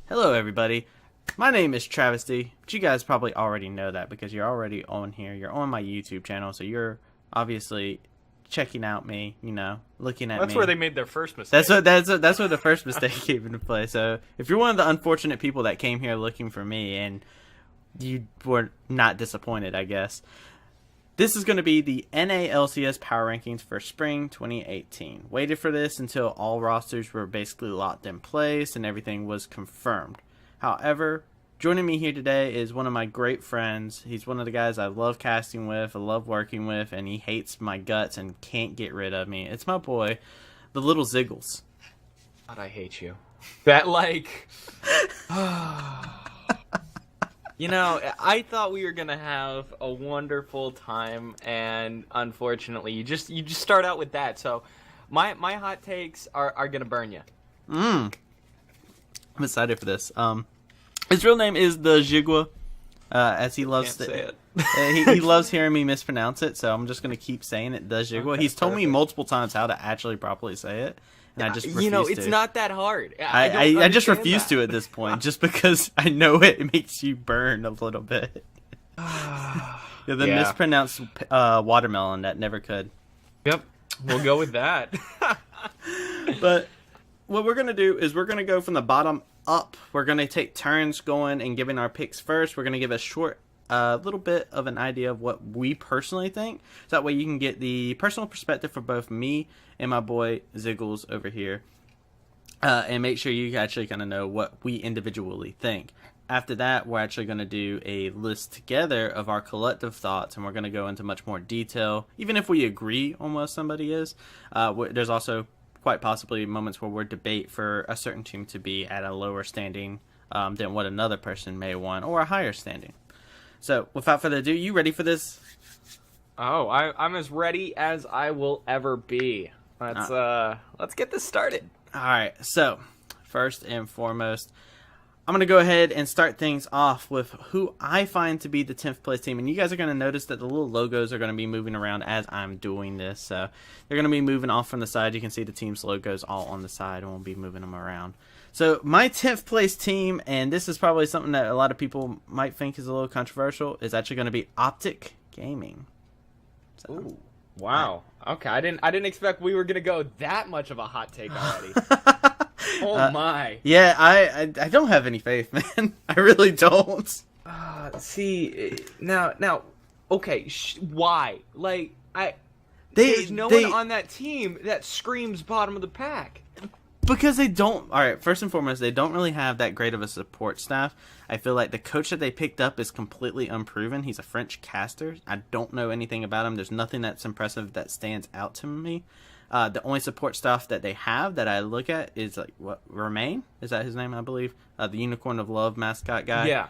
Hello, everybody. My name is Travysty, but you guys probably already know that because you're already on here. You're on my YouTube channel, so you're obviously checking out me, looking at me. That's where they made their first mistake. That's where the first mistake came into play. So if you're one of the unfortunate people that came here looking for me and you were not disappointed, I guess. This is going to be the NA LCS Power Rankings for Spring 2018. Waited for this until all rosters were basically locked in place and everything was confirmed. However, joining me here today is one of my great friends. He's one of the guys I love casting with, I love working with, and he hates my guts and can't get rid of me. It's my boy, the little Ziggles. God, I hate you. That, I thought we were gonna have a wonderful time, and unfortunately, you just start out with that. So, my hot takes are gonna burn you. I'm excited for this. His real name is the Xigua, as he loves Can't say it. He loves hearing me mispronounce it, so I'm just gonna keep saying it. The Xigua. Okay, He's told me perfect. multiple times how to actually properly say it. And I just refuse it's to. not that hard. I just understand refuse that. to at this point, just because I know it makes you burn a little bit. The Yeah. mispronounced watermelon that never could. Yep, we'll go with that. But what we're going to do is we're going to go from the bottom up. We're going to take turns going and giving our picks first. We're going to give a short little bit of an idea of what we personally think. So that way you can get the personal perspective for both me and my boy Ziggles over here. And make sure you actually kind of know what we individually think. After that, we're actually going to do a list together of our collective thoughts, and we're going to go into much more detail. Even if we agree on what somebody is, there's also quite possibly moments where we're debate for a certain team to be at a lower standing than what another person may want, or a higher standing. So, without further ado, you ready for this? Oh, I'm as ready as I will ever be. Let's get this started. Alright, so, first and foremost, I'm going to go ahead and start things off with who I find to be the 10th place team. And you guys are going to notice that the little logos are going to be moving around as I'm doing this. So, they're going to be moving off from the side. You can see the team's logos all on the side, and we'll be moving them around. So, my 10th place team, and this is probably something that a lot of people might think is a little controversial, is actually going to be Optic Gaming. So, Ooh, wow. Okay, I didn't expect we were gonna go that much of a hot take already. Oh my. Yeah, I don't have any faith, man. I really don't. See, now, okay, why? There's no one on that team that screams bottom of the pack. Because they don't... Alright, first and foremost, they don't really have that great of a support staff. I feel like the coach that they picked up is completely unproven. He's a French caster. I don't know anything about him. There's nothing that's impressive that stands out to me. The only support staff that they have that I look at is, Romain? Is that his name, I believe? The Unicorn of Love mascot guy. Yeah.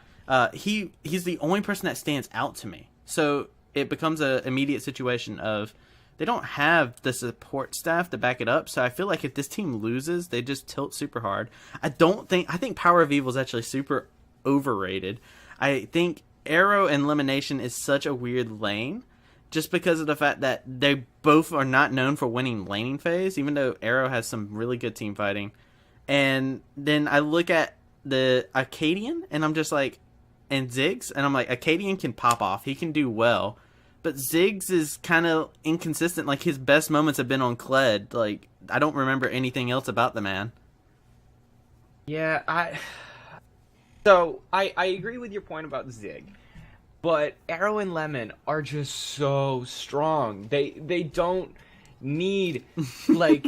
He's the only person that stands out to me. So it becomes an immediate situation of... They don't have the support staff to back it up, so I feel like if this team loses, they just tilt super hard. I think Power of Evil is actually super overrated. I think Arrow and Elimination is such a weird lane, just because of the fact that they both are not known for winning laning phase, even though Arrow has some really good team fighting. And then I look at the Acadian, and I'm just like, and Ziggs, and I'm like, Acadian can pop off. He can do well. But Ziggs is kind of inconsistent. Like, his best moments have been on Kled. Like, I don't remember anything else about the man. Yeah, I agree with your point about Zig, but Arrow and Lemon are just so strong. They don't need I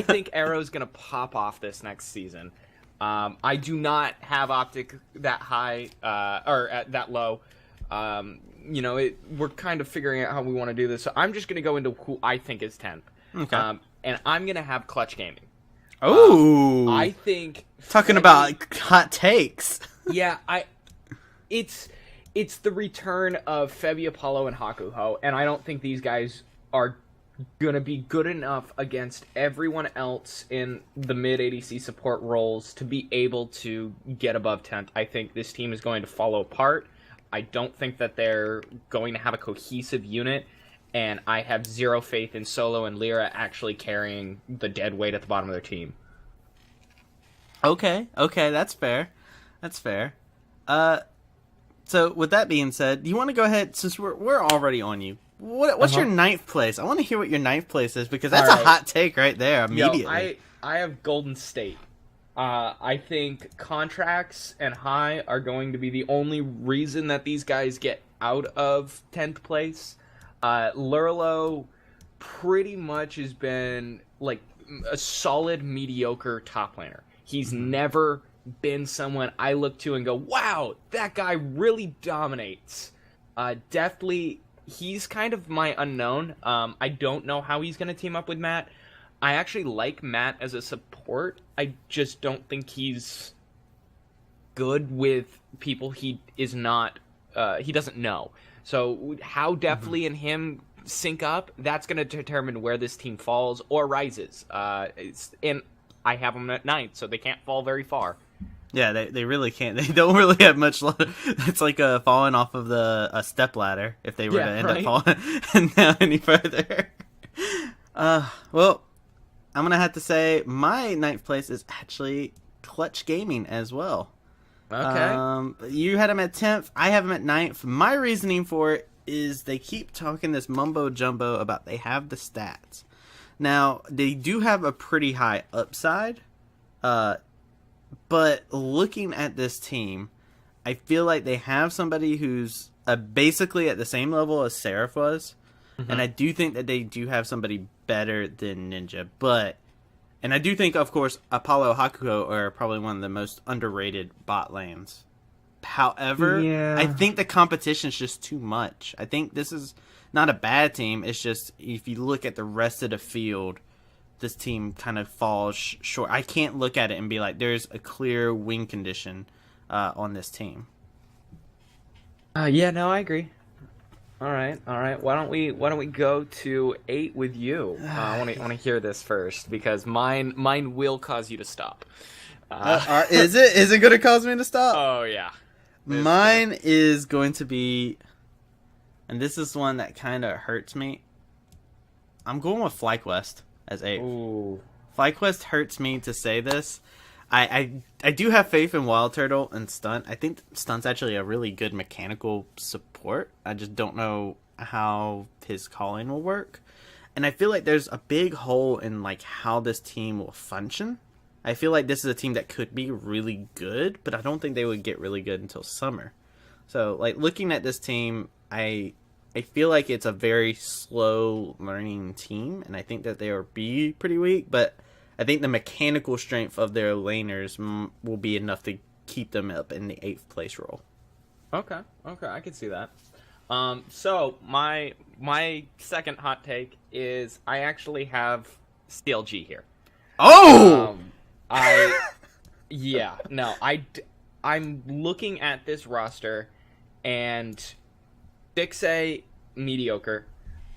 think Arrow's gonna pop off this next season. I do not have Optic that high or at that low. We're kind of figuring out how we want to do this, so I'm just going to go into who I think is 10th. Okay. And I'm going to have Clutch Gaming. Oh, I think... Talking about hot takes. Yeah, it's the return of Febby Apollo and Hakuho, and I don't think these guys are going to be good enough against everyone else in the mid-ADC support roles to be able to get above 10th. I think this team is going to fall apart. I don't think that they're going to have a cohesive unit, and I have zero faith in Solo and Lyra actually carrying the dead weight at the bottom of their team. Okay, that's fair. That's fair. Uh, so with that being said, do you want to go ahead, since we're already on you? What's your ninth place? I want to hear what your ninth place is, because that's a hot take right there immediately. Yo, I have Golden State. I think contracts and high are going to be the only reason that these guys get out of 10th place. Lurlo pretty much has been like a solid mediocre top laner. He's never been someone I look to and go, wow, that guy really dominates. Definitely, he's kind of my unknown. I don't know how he's going to team up with Matt. I actually like Matt as a support. I just don't think he's good with people he is not, he doesn't know. So how Deftly and him sync up, that's going to determine where this team falls or rises. And I have them at 9th, so they can't fall very far. Yeah, they really can't. They don't really have much. It's like falling off of a step ladder if they were to end up falling down any further. Well, I'm gonna have to say my 9th place is actually Clutch Gaming as well. Okay. You had him at 10th. I have him at 9th. My reasoning for it is they keep talking this mumbo jumbo about they have the stats. Now they do have a pretty high upside. But looking at this team, I feel like they have somebody who's basically at the same level as Seraph was. Mm-hmm. And I do think that they do have somebody better than Ninja. And I do think, of course, Apollo Hakuho are probably one of the most underrated bot lanes. However, I think the competition's just too much. I think this is not a bad team. It's just, if you look at the rest of the field, this team kind of falls short. I can't look at it and be like, there's a clear win condition on this team. Yeah, no, I agree. All right. Why don't we go to 8 with you? I want to hear this first, because mine will cause you to stop. Is it going to cause me to stop? Oh yeah. Mine is going to be, and this is one that kind of hurts me. I'm going with FlyQuest as 8th. Ooh. FlyQuest hurts me to say this. I do have faith in Wild Turtle and Stunt. I think Stunt's actually a really good mechanical support. I just don't know how his calling will work. And I feel like there's a big hole in like how this team will function. I feel like this is a team that could be really good, but I don't think they would get really good until summer. So like looking at this team, I feel like it's a very slow learning team, and I think that they will be pretty weak, but I think the mechanical strength of their laners will be enough to keep them up in the 8th place role. Okay, I can see that. So my second hot take is I actually have CLG here. Oh! I'm looking at this roster, and 6A mediocre.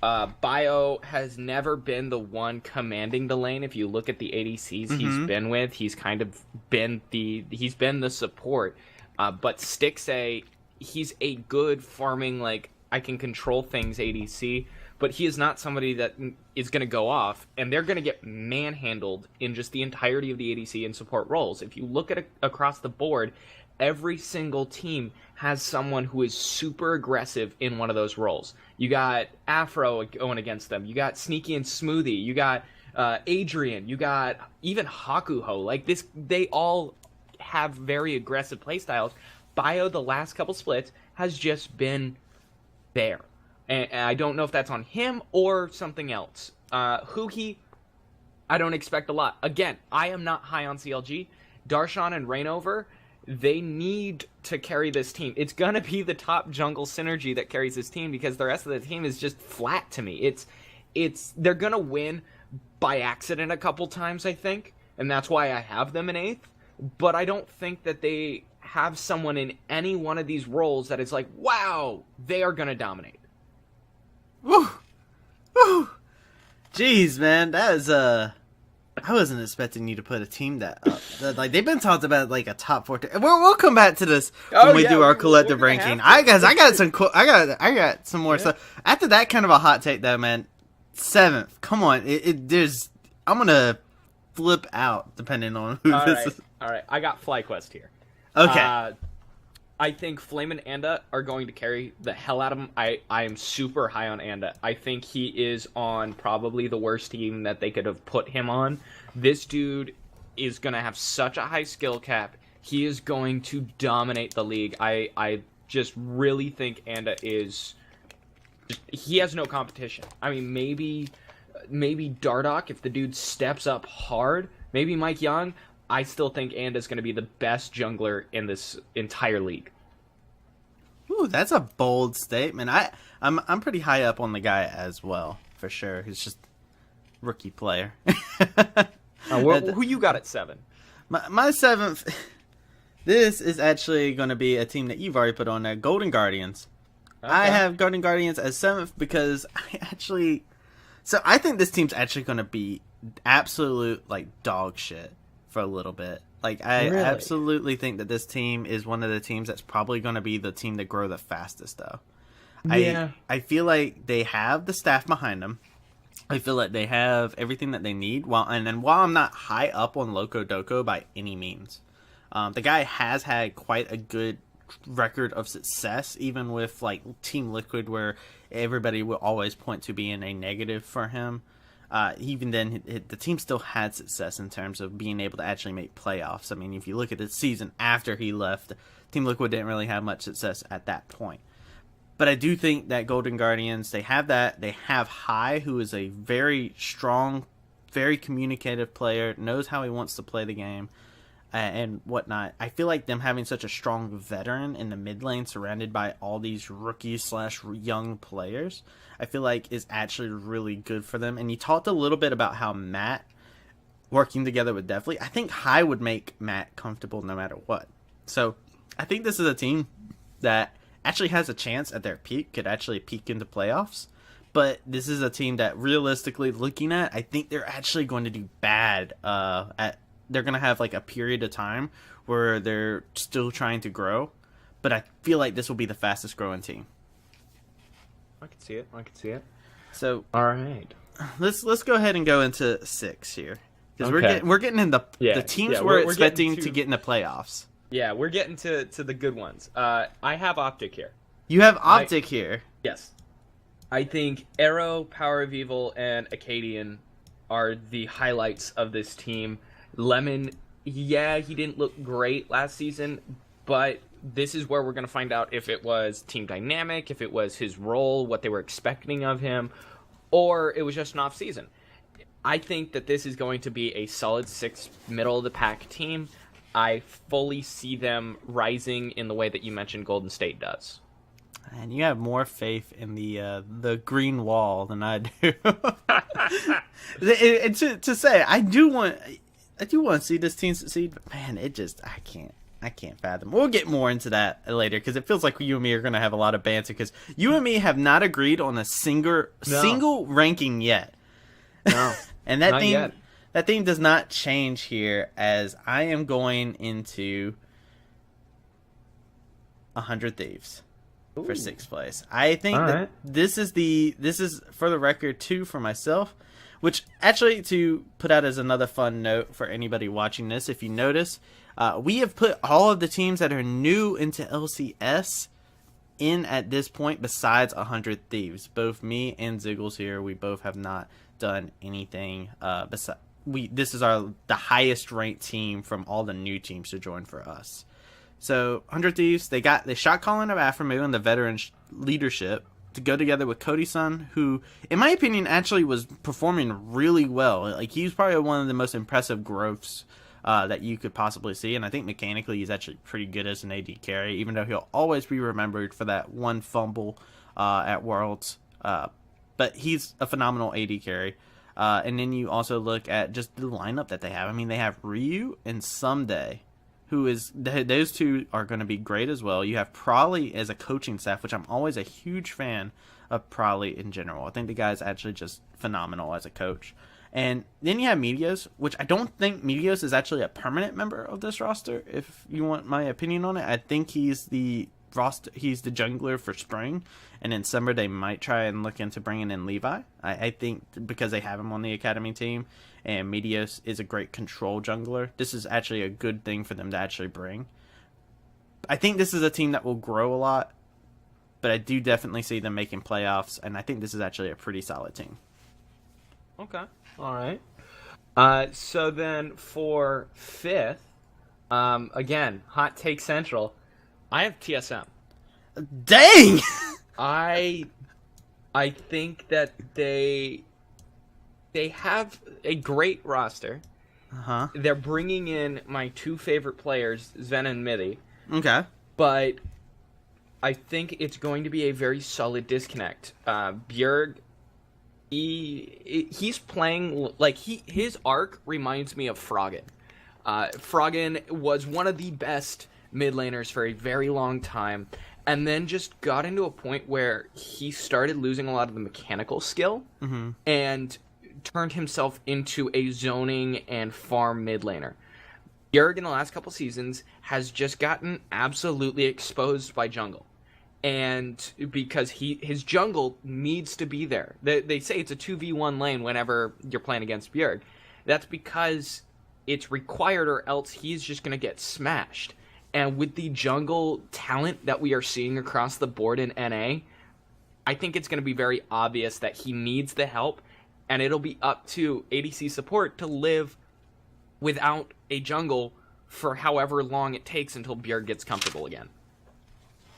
Bio has never been the one commanding the lane. If you look at the ADCs he's been with, he's kind of been the support. But Stixay, he's a good farming, like, I can control things ADC, but he is not somebody that is going to go off, and they're going to get manhandled in just the entirety of the ADC and support roles. If you look at across the board, every single team has someone who is super aggressive in one of those roles. You got Afro going against them. You got Sneaky and Smoothie. You got Adrian. You got even Hakuho. Like this, they all have very aggressive playstyles. Bio, the last couple splits, has just been there. And I don't know if that's on him or something else. Huhi, I don't expect a lot. Again, I am not high on CLG. Darshan and Rainover, they need to carry this team. It's going to be the top jungle synergy that carries this team, because the rest of the team is just flat to me. They're going to win by accident a couple times, I think, and that's why I have them in 8th, but I don't think that they have someone in any one of these roles that is like, wow, they are going to dominate. Woo! Woo! Jeez, man, that is I wasn't expecting you to put a team that up. Like they've been talked about like a top 4. We'll come back to this when we do our collective ranking. I got some more stuff. After that kind of a hot take though, man. 7th, come on. I'm gonna flip out depending on who this is. All right. I got FlyQuest here. Okay. I think Flame and Anda are going to carry the hell out of him. I am super high on Anda. I think he is on probably the worst team that they could have put him on. This dude is going to have such a high skill cap. He is going to dominate the league. I just really think Anda is... He has no competition. I mean, maybe Dardoch, if the dude steps up hard. Maybe Mike Young. I still think Anda's going to be the best jungler in this entire league. Ooh, that's a bold statement. I'm pretty high up on the guy as well, for sure. He's just rookie player. Who you got at 7? My 7th. This is actually going to be a team that you've already put on there, Golden Guardians. Okay. I have Golden Guardians as 7th because I think this team's actually going to be absolute dog shit for a little bit. I really? absolutely think that this team is one of the teams that's probably going to be the team to grow the fastest, though. Yeah. I feel like they have the staff behind them. I feel like they have everything that they need. While I'm not high up on Loco Doco by any means, the guy has had quite a good record of success, even with Team Liquid, where everybody will always point to being a negative for him. Even then, the team still had success in terms of being able to actually make playoffs. I mean, if you look at the season after he left, Team Liquid didn't really have much success at that point. But I do think that Golden Guardians, they have that. They have Hai, who is a very strong, very communicative player, knows how he wants to play the game, and whatnot. I feel like them having such a strong veteran in the mid lane surrounded by all these rookies/young players, I feel like is actually really good for them. And you talked a little bit about how Matt working together with Deathly. I think Hai would make Matt comfortable no matter what. So I think this is a team that actually has a chance at their peak, could actually peak into playoffs. But this is a team that realistically looking at, I think they're actually going to do bad they're going to have a period of time where they're still trying to grow. But I feel like this will be the fastest growing team. I can see it. So, all right. Let's go ahead and go into 6 here. Because we're getting in the teams we're expecting to get in the playoffs. Yeah, we're getting to the good ones. I have Optic here. You have Optic here? Yes. I think Arrow, Power of Evil, and Acadian are the highlights of this team. Lemon, yeah, he didn't look great last season, but this is where we're going to find out if it was team dynamic, if it was his role, what they were expecting of him, or it was just an off-season. I think that this is going to be a solid 6 middle-of-the-pack team. I fully see them rising in the way that you mentioned Golden State does. And you have more faith in the green wall than I do. And to say, I do want to see this team succeed, but man, I can't fathom. We'll get more into that later because it feels like you and me are going to have a lot of banter because you and me have not agreed on a single ranking yet. No, and that theme does not change here as I am going into 100 Thieves. Ooh. For 6th place. I think this is for the record 2 for myself, which actually to put out as another fun note for anybody watching this, if you notice, we have put all of the teams that are new into LCS in at this point besides 100 Thieves. Both me and Ziggles here, we both have not done anything this is the highest ranked team from all the new teams to join for us. So 100 Thieves, they shot calling of Aphromu and the veteran leadership to go together with Cody Sun, who, in my opinion, actually was performing really well. He was probably one of the most impressive growths that you could possibly see, and I think mechanically he's actually pretty good as an AD carry, even though he'll always be remembered for that one fumble at Worlds. But he's a phenomenal AD carry. And then you also look at just the lineup that they have. I mean, they have Ryu and Someday, those two are going to be great as well. You have Prolly as a coaching staff, which I'm always a huge fan of Prolly in general. I think the guy's actually just phenomenal as a coach. And then you have Meteos, which I don't think Meteos is actually a permanent member of this roster, if you want my opinion on it. I think he's the jungler for spring, and in summer they might try and look into bringing in Levi. I think because they have him on the academy team, and Meteos is a great control jungler, this is actually a good thing for them to actually bring. I think this is a team that will grow a lot, but I do definitely see them making playoffs, and I think this is actually a pretty solid team. Okay. All right. So then for 5th, again, Hot Take Central, I have TSM. Dang! I think that they have a great roster. Uh-huh. They're bringing in my 2 favorite players, Zen and Midi. Okay. But I think it's going to be a very solid disconnect. Bjerg, he's playing like his arc reminds me of Froggen. Froggen was one of the best mid laners for a very long time, and then just got into a point where he started losing a lot of the mechanical skill and turned himself into a zoning and farm mid laner. Bjerg in the last couple seasons has just gotten absolutely exposed by jungle. And because his jungle needs to be there. They say it's a 2v1 lane whenever you're playing against Bjerg. That's because it's required, or else he's just going to get smashed. And with the jungle talent that we are seeing across the board in NA, I think it's going to be very obvious that he needs the help, and it'll be up to ADC support to live without a jungle for however long it takes until Bjerg gets comfortable again.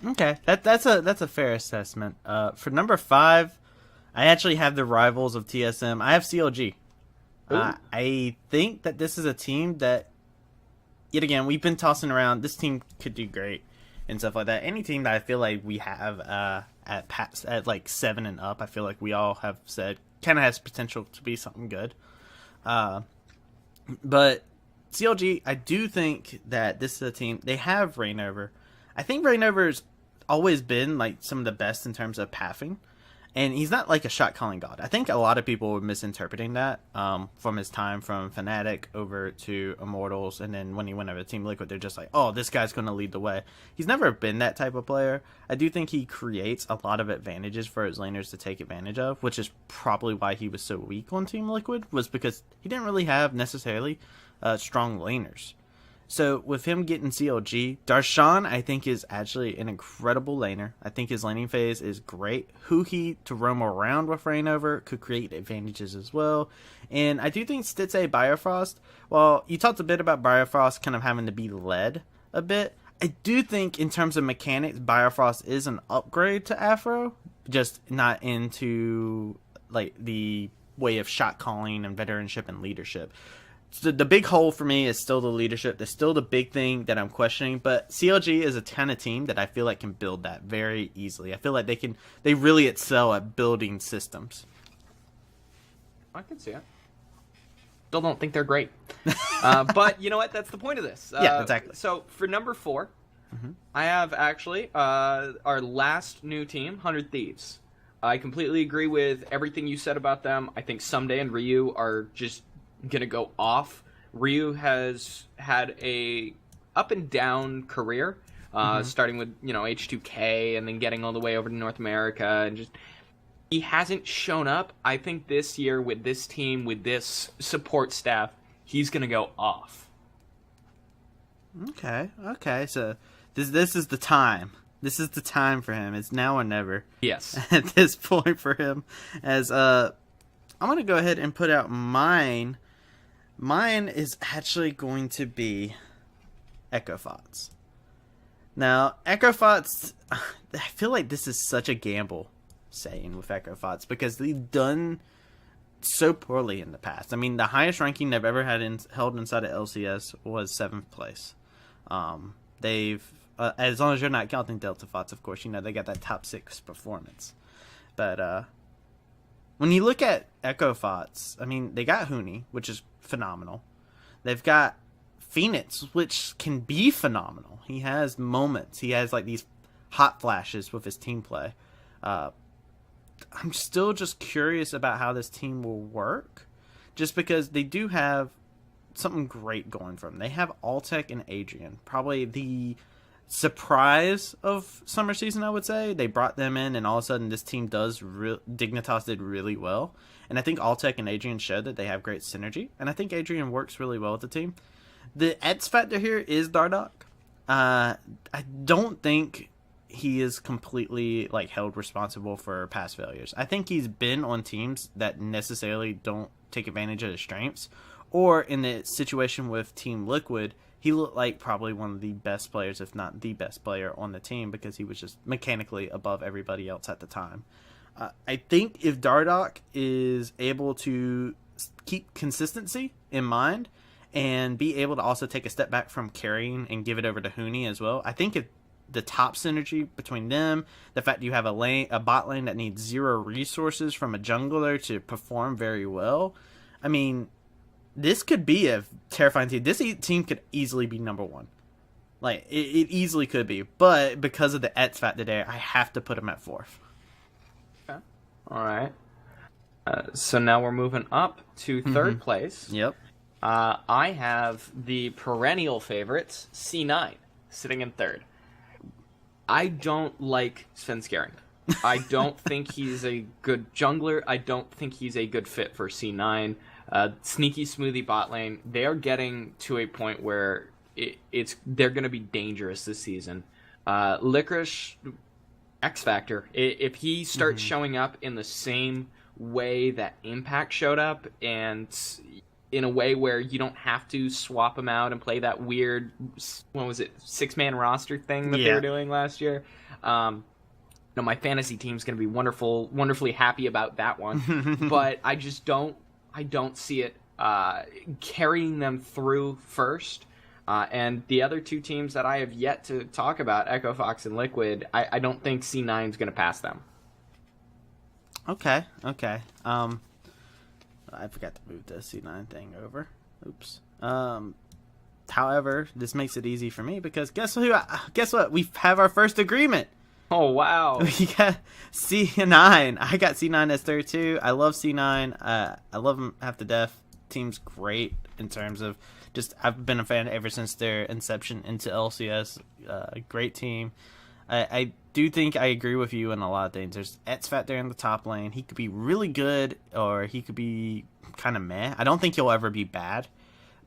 Okay, that's a fair assessment. For number 5, I actually have the rivals of TSM. I have CLG. I think that this is a team that, yet again, we've been tossing around. This team could do great and stuff like that. Any team that I feel like we have at like 7 and up, I feel like we all have said kind of has potential to be something good. But CLG, I do think that this is a team. They have Rainover. I think Rainover's always been like some of the best in terms of pathing, and he's not like a shot calling god. I think a lot of people were misinterpreting that from his time from Fnatic over to Immortals, and then when he went over to Team Liquid, they're just like, oh, this guy's going to lead the way. He's never been that type of player. I do think he creates a lot of advantages for his laners to take advantage of, which is probably why he was so weak on Team Liquid, was because he didn't really have necessarily strong laners. So with him getting CLG, Darshan I think is actually an incredible laner. I think his laning phase is great. Huhi to roam around with Rainover could create advantages as well. And I do think Stitze Bifrost, well, you talked a bit about Bifrost kind of having to be led a bit. I do think in terms of mechanics, Bifrost is an upgrade to Afro, just not into like the way of shot calling and veteranship and leadership. So the big hole for me is still the leadership. That's still the big thing that I'm questioning. But CLG is a kind of team that I feel like can build that very easily. I feel like they really excel at building systems. I can see it. Still don't think they're great. But you know what? That's the point of this. Yeah, exactly. So for number 4, I have actually our last new team, 100 Thieves. I completely agree with everything you said about them. I think Someday and Ryu are just gonna go off. Ryu has had a up and down career, starting with H2K and then getting all the way over to North America, and just he hasn't shown up. I think this year with this team, with this support staff, he's gonna go off. Okay. So this is the time. This is the time for him. It's now or never. Yes. At this point for him, as I'm gonna go ahead and put out mine. Mine is actually going to be Echo Fots. Now, Echo Fots, I feel like this is such a gamble saying with Echo Fots because they've done so poorly in the past. I mean, the highest ranking they've ever had held inside of LCS was 7th place. They've, as long as you're not counting Delta Fots, of course, they got that top 6 performance. But when you look at Echo Fots, I mean, they got Huni, which is phenomenal. They've got Phoenix, which can be phenomenal. He has moments. He has like these hot flashes with his team play. I'm still just curious about how this team will work, just because they do have something great going for them. They have Altec and Adrian, probably the surprise of summer season, I would say. They brought them in, and all of a sudden this team Dignitas did really well. And I think Altec and Adrian showed that they have great synergy, and I think Adrian works really well with the team. The X factor here is Dardoch. I don't think he is completely like held responsible for past failures. I think he's been on teams that necessarily don't take advantage of his strengths, or in the situation with Team Liquid, he looked like probably one of the best players, if not the best player on the team, because he was just mechanically above everybody else at the time. I think if Dardoch is able to keep consistency in mind and be able to also take a step back from carrying and give it over to Huni as well, I think if the top synergy between them, the fact that you have a bot lane that needs 0 resources from a jungler to perform very well, I mean, this could be a terrifying team. This team could easily be number 1. Like, it easily could be. But because of the X factor there, I have to put them at 4th. Okay. All right. So now we're moving up to 3rd place. Yep. I have the perennial favorites, C9, sitting in 3rd. I don't like Sven Skering. I don't think he's a good jungler. I don't think he's a good fit for C9. Sneaky smoothie bot lane. They are getting to a point where they're going to be dangerous this season. Licorice X Factor. If he starts showing up in the same way that Impact showed up, and in a way where you don't have to swap him out and play that weird, what was it, 6-man roster thing that they were doing last year. My fantasy team's going to be wonderfully happy about that one. But I don't see it carrying them through first. And the other 2 teams that I have yet to talk about, Echo Fox and Liquid, I don't think C9's going to pass them. Okay. I forgot to move the C9 thing over. Oops. However, this makes it easy for me because guess what? We have our first agreement. Oh, wow. We got C9. I got C9 as 3rd too. I love C9. I love them half to death. Team's great in terms of just, I've been a fan ever since their inception into LCS. Great team. I do think I agree with you in a lot of things. There's X Factor in the top lane. He could be really good, or he could be kind of meh. I don't think he'll ever be bad,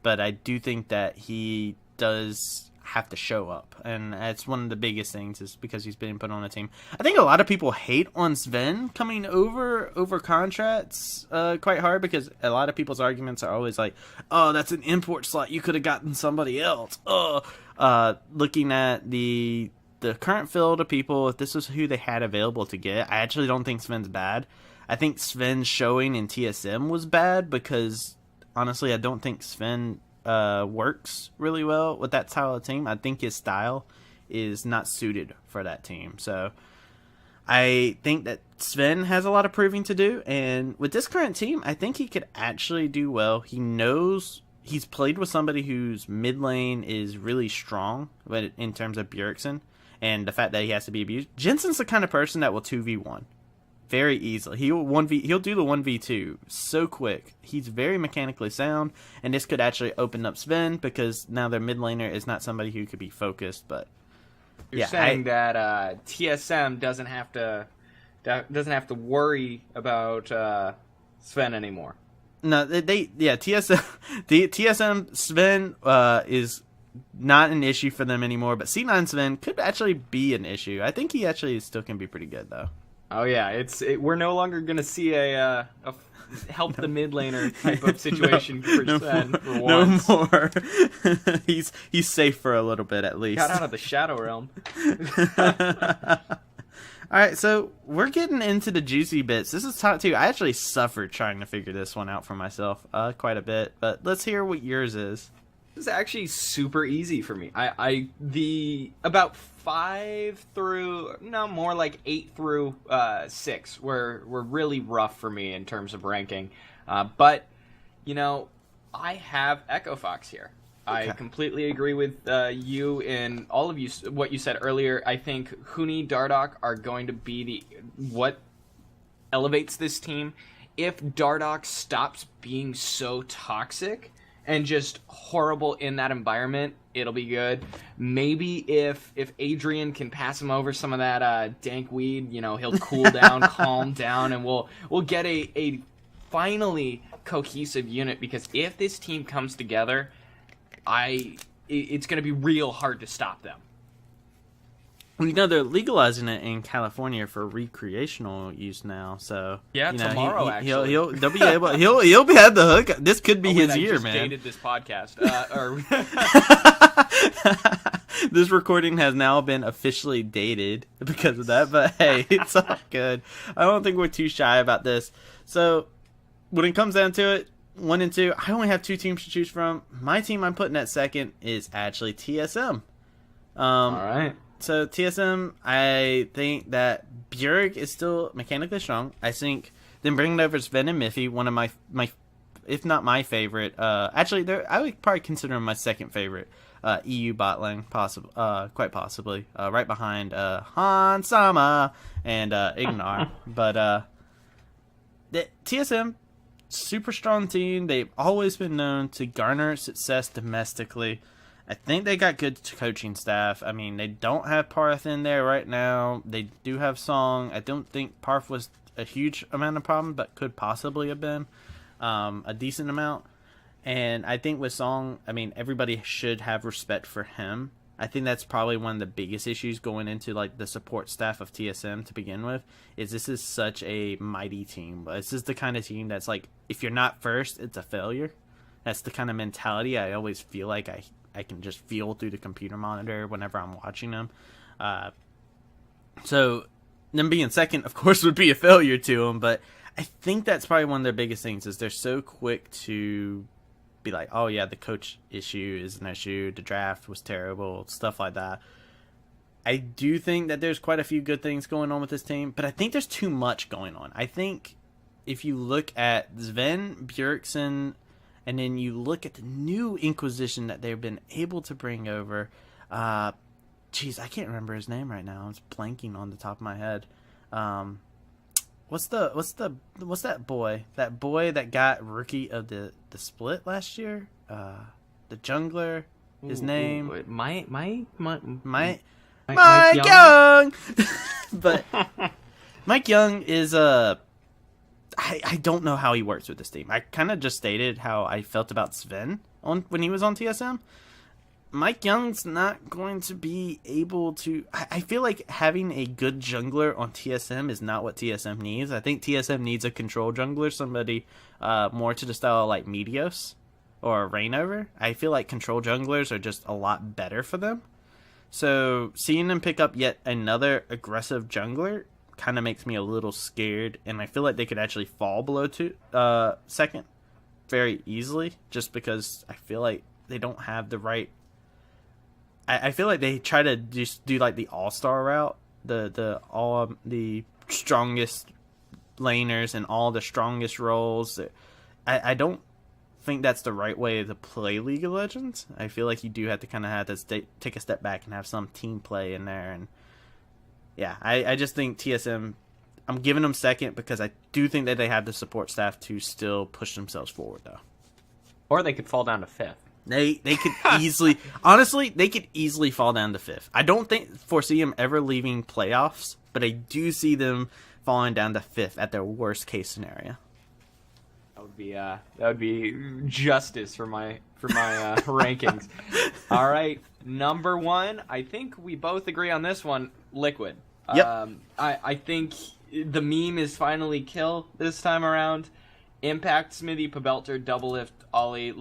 but I do think that he does have to show up, and that's one of the biggest things, is because he's been put on a team. I think a lot of people hate on Sven coming over contracts quite hard, because a lot of people's arguments are always like, oh, that's an import slot, you could have gotten somebody else. Looking at the current field of people, if this was who they had available to get, I actually don't think Sven's bad. I think Sven's showing in TSM was bad, because honestly I don't think Sven works really well with that style of team. I think his style is not suited for that team. So I think that Sven has a lot of proving to do, and with this current team, I think he could actually do well. He knows he's played with somebody whose mid lane is really strong, but in terms of Bjergsen, and the fact that he has to be abused. Jensen's the kind of person that will 2v1 very easily. He'll do the 1v2 so quick. He's very mechanically sound, and this could actually open up Sven, because now their mid laner is not somebody who could be focused. But you're saying that TSM doesn't have to worry about Sven anymore. No, TSM Sven is not an issue for them anymore, but C9 Sven could actually be an issue. I think he actually still can be pretty good, though. Oh yeah, we're no longer going to see a help the mid laner type of situation for Sven for once. No more. He's safe for a little bit at least. Got out of the Shadow Realm. All right, so we're getting into the juicy bits. This is top 2. I actually suffered trying to figure this one out for myself quite a bit, but let's hear what yours is. This is actually super easy for me. About 5 through, no, more like 8 through 6 were really rough for me in terms of ranking. But, I have Echo Fox here. Okay. I completely agree with you and all of you, what you said earlier. I think Huni, Dardoch are going to be what elevates this team. If Dardoch stops being so toxic and just horrible in that environment, it'll be good. Maybe if Adrian can pass him over some of that dank weed, he'll cool down, calm down, and we'll get a finally cohesive unit. Because if this team comes together, it's going to be real hard to stop them. They're legalizing it in California for recreational use now. So tomorrow actually he'll be able he'll be have the hook. This could be his year, man. Dated this podcast. This recording has now been officially dated because of that. But hey, it's all good. I don't think we're too shy about this. So when it comes down to it, 1 and 2, I only have 2 teams to choose from. My team I'm putting at second is actually TSM. All right. So TSM, I think that Bjerg is still mechanically strong. I think then bringing over Sven and Miffy, one of my if not my favorite. Actually, I would probably consider him my second favorite EU bot lane, quite possibly, right behind Han Sama and Ignar. But the TSM, super strong team. They've always been known to garner success domestically. I think they got good coaching staff. I mean, they don't have Parth in there right now. They do have Song. I don't think Parth was a huge amount of problem, but could possibly have been a decent amount. And I think with Song, I mean, everybody should have respect for him. I think that's probably one of the biggest issues going into like the support staff of TSM to begin with. Is this is such a mighty team. This is the kind of team that's like, if you're not first, it's a failure. That's the kind of mentality I always feel like I can just feel through the computer monitor whenever I'm watching them. So them being second, of course, would be a failure to them. But I think that's probably one of their biggest things is they're so quick to be like, oh, yeah, the coach issue is an issue. The draft was terrible, stuff like that. I do think that there's quite a few good things going on with this team, but I think there's too much going on. I think if you look at Sven, Bjergsen, and then you look at the new Inquisition that they've been able to bring over. I can't remember his name right now. It's blanking on the top of my head. What's that boy? That boy that got rookie of the split last year? The jungler. His name. Mike Young. But Mike Young is I don't know how he works with this team. I kind of just stated how I felt about Sven when he was on TSM. Mike Young's not going to be able to... I feel like having a good jungler on TSM is not what TSM needs. I think TSM needs a control jungler, somebody more to the style of like Meteos or Reignover. I feel like control junglers are just a lot better for them. So seeing them pick up yet another aggressive jungler kind of makes me a little scared, and I feel like they could actually fall below second very easily, just because I feel like they don't have the right... I feel like they try to just do like the all-star route, the strongest laners and all the strongest roles. I don't think that's the right way to play League of Legends. I feel like you do have to kind of have to take a step back and have some team play in there. And yeah, I just think TSM, I'm giving them second because I do think that they have the support staff to still push themselves forward, though. Or they could fall down to fifth. They could easily, honestly, they could easily fall down to fifth. I don't foresee them ever leaving playoffs, but I do see them falling down to fifth at their worst case scenario. That would be justice for my rankings. All right, number 1. I think we both agree on this one. Liquid. Yep. I think the meme is finally kill this time around. Impact, Smithy, Pabelter, double lift, Ollie.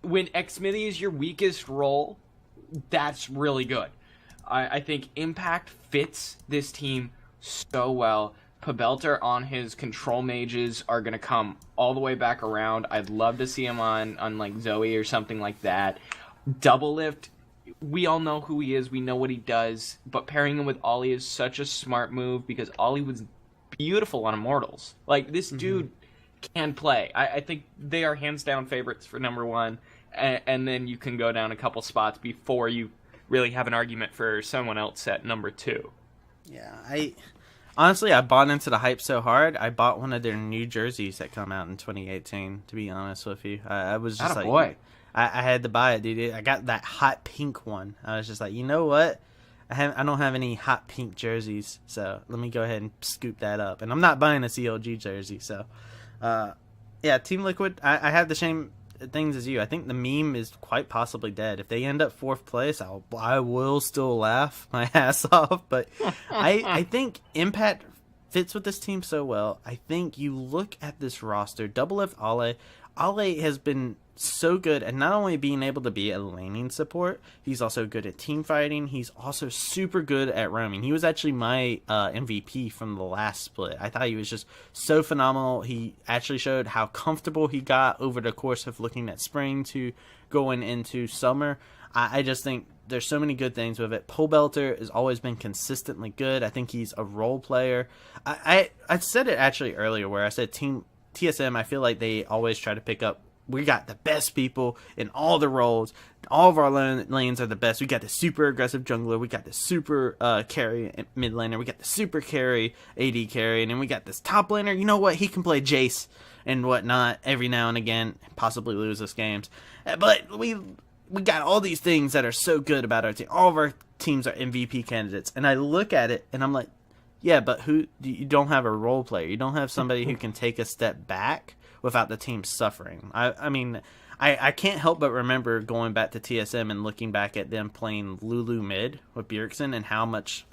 When X-Smithy is your weakest role, that's really good. I think Impact fits this team so well. Pabelter on his control mages are going to come all the way back around. I'd love to see him on like Zoe or something like that. Double lift, we all know who he is. We know what he does. But pairing him with Ollie is such a smart move because Ollie was beautiful on Immortals. Like, this dude can play. I think they are hands down favorites for number 1. And then you can go down a couple spots before you really have an argument for someone else at number 2. Yeah, Honestly, I bought into the hype so hard, I bought one of their new jerseys that come out in 2018, to be honest with you. I was just like, Attaboy. I had to buy it, dude. I got that hot pink one. I was just like, you know what? I don't have any hot pink jerseys, so let me go ahead and scoop that up. And I'm not buying a CLG jersey, so yeah, Team Liquid. I have the same things as you. I think the meme is quite possibly dead. If they end up 4th place, I will still laugh my ass off. But I think Impact fits with this team so well. I think you look at this roster, Double F Ale. Ale has been so good at not only being able to be a laning support, he's also good at team fighting. He's also super good at roaming. He was actually my MVP from the last split. I thought he was just so phenomenal. He actually showed how comfortable he got over the course of looking at spring to going into summer. I just think there's so many good things with it. Pole Belter has always been consistently good. I think he's a role player. I said it actually earlier where I said Team TSM, I feel like they always try to pick up. We got the best people in all the roles. All of our lanes are the best. We got the super aggressive jungler. We got the super carry mid laner. We got the super carry AD carry. And then we got this top laner. You know what? He can play Jace and whatnot every now and again. Possibly lose us games. But we got all these things that are so good about our team. All of our teams are MVP candidates. And I look at it and I'm like, yeah, but you don't have a role player. You don't have somebody who can take a step back without the team suffering. I mean, I can't help but remember going back to TSM and looking back at them playing Lulu mid with Bjergsen and how much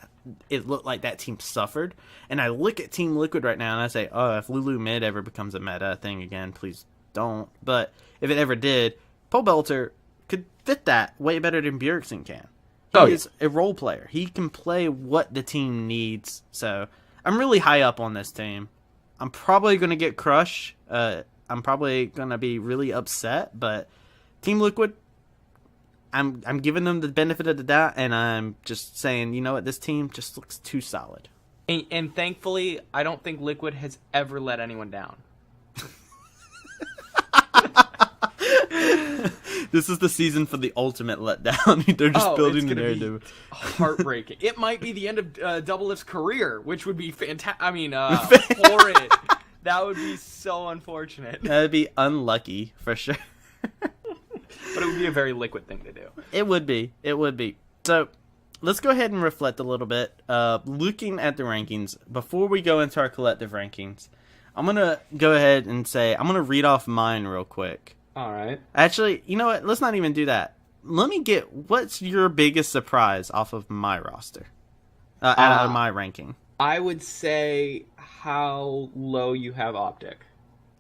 it looked like that team suffered. And I look at Team Liquid right now and I say, oh, if Lulu mid ever becomes a meta thing again, please don't. But if it ever did, Pole Belter could fit that way better than Bjergsen can. He is a role player. He can play what the team needs. So I'm really high up on this team. I'm probably going to get crushed. I'm probably going to be really upset. But Team Liquid, I'm giving them the benefit of the doubt. And I'm just saying, you know what? This team just looks too solid. And thankfully, I don't think Liquid has ever let anyone down. This is the season for the ultimate letdown. They're just building the narrative. Heartbreaking. It might be the end of Double Lift's career, which would be fantastic. I mean, horrid. That would be so unfortunate. That would be unlucky, for sure. But it would be a very Liquid thing to do. It would be. It would be. So, let's go ahead and reflect a little bit. Looking at the rankings, before we go into our collective rankings, I'm going to go ahead and say, I'm going to read off mine real quick. All right. Actually, you know what? Let's not even do that. Let me get, what's your biggest surprise off of my roster? Out of my ranking. I would say how low you have Optic.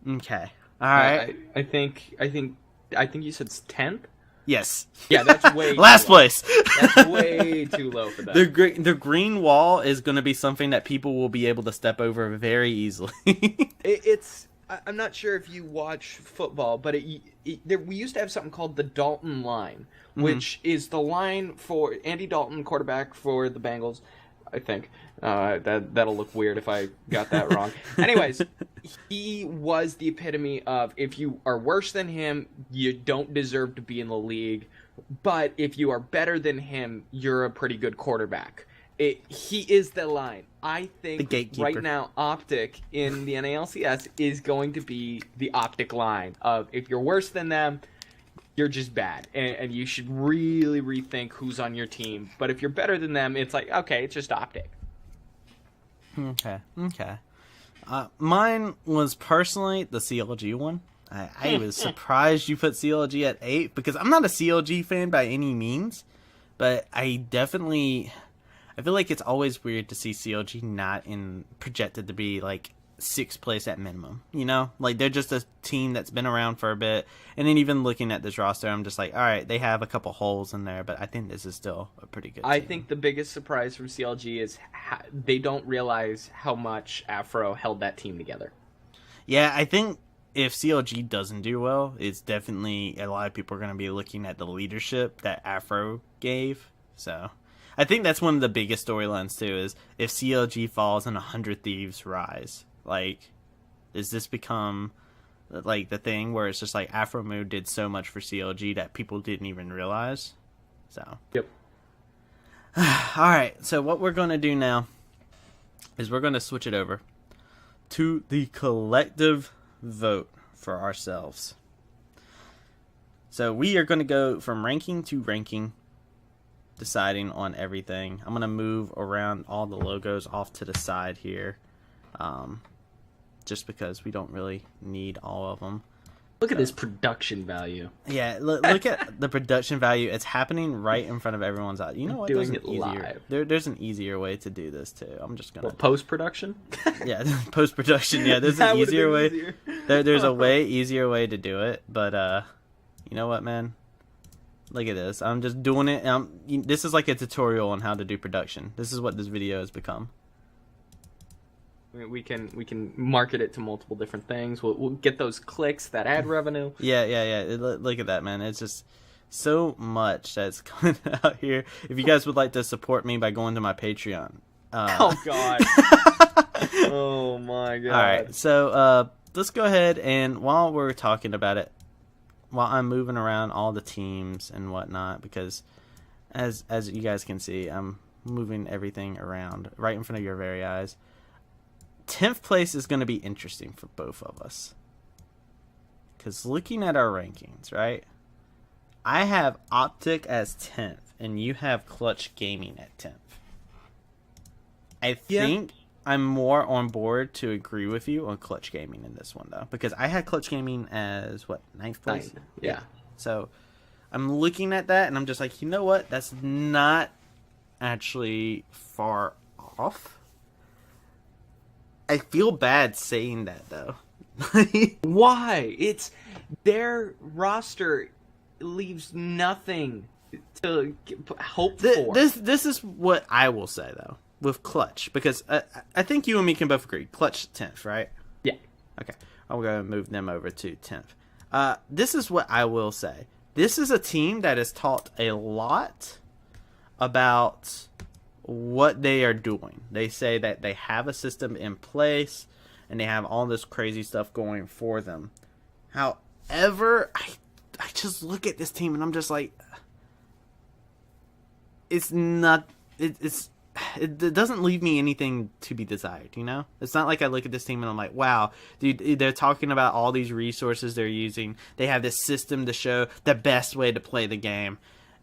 Okay. All right. I think you said 10th? Yes. Yeah, that's way last place. That's way too low for that. The green wall is going to be something that people will be able to step over very easily. I'm not sure if you watch football, but we used to have something called the Dalton line, which is the line for Andy Dalton, quarterback for the Bengals, I think. That'll look weird if I got that wrong. Anyways, he was the epitome of, if you are worse than him, you don't deserve to be in the league. But if you are better than him, you're a pretty good quarterback. He is the line. I think right now Optic in the NALCS is going to be the Optic line of, if you're worse than them, you're just bad. And you should really rethink who's on your team. But if you're better than them, it's like, okay, it's just Optic. Okay. Mine was personally the CLG one. I was surprised you put CLG at 8 because I'm not a CLG fan by any means. But I feel like it's always weird to see CLG not projected to be like 6th place at minimum, you know? Like, they're just a team that's been around for a bit. And then even looking at this roster, I'm just like, all right, they have a couple holes in there, but I think this is still a pretty good team. I think the biggest surprise from CLG is they don't realize how much Afro held that team together. Yeah, I think if CLG doesn't do well, it's definitely a lot of people are going to be looking at the leadership that Afro gave. So I think that's one of the biggest storylines too, is if CLG falls and 100 Thieves rise. Like, does this become like the thing where it's just like Afro Mood did so much for CLG that people didn't even realize? So yep. All right, so what we're going to do now is we're going to switch it over to the collective vote for ourselves. So we are going to go from ranking to ranking, deciding on everything. I'm going to move around all the logos off to the side here, just because we don't really need all of them. Look at this production value. Yeah, look at the production value. It's happening right in front of everyone's eyes. You know what? Doing it live. There's an easier way to do this too. I'm just gonna post-production. Yeah, post-production. Yeah, there's an easier way. Easier. There's a way easier way to do it. But you know what, man? Look at this. I'm just doing it. This is like a tutorial on how to do production. This is what this video has become. We can market it to multiple different things. We'll get those clicks, that ad revenue. Yeah. Look at that, man. It's just so much that's coming out here. If you guys would like to support me by going to my Patreon. Oh, God. Oh, my God. All right. So let's go ahead, and while we're talking about it, while I'm moving around all the teams and whatnot, because as you guys can see, I'm moving everything around right in front of your very eyes. 10th place is going to be interesting for both of us. Because looking at our rankings, right? I have Optic as 10th, and you have Clutch Gaming at 10th. I think I'm more on board to agree with you on Clutch Gaming in this one, though. Because I had Clutch Gaming as, 9th place? 9th, yeah. So I'm looking at that, and I'm just like, you know what? That's not actually far off. I feel bad saying that, though. Why? It's their roster leaves nothing to hope for. This is what I will say, though, with Clutch, because I think you and me can both agree. Clutch 10th, right? Yeah. Okay. I'm going to move them over to 10th. This is what I will say. This is a team that has taught a lot about what they are doing. They say that they have a system in place and they have all this crazy stuff going for them. However, I just look at this team and I'm just like, it doesn't leave me anything to be desired, you know? It's not like I look at this team and I'm like, wow, dude, they're talking about all these resources they're using. They have this system to show the best way to play the game.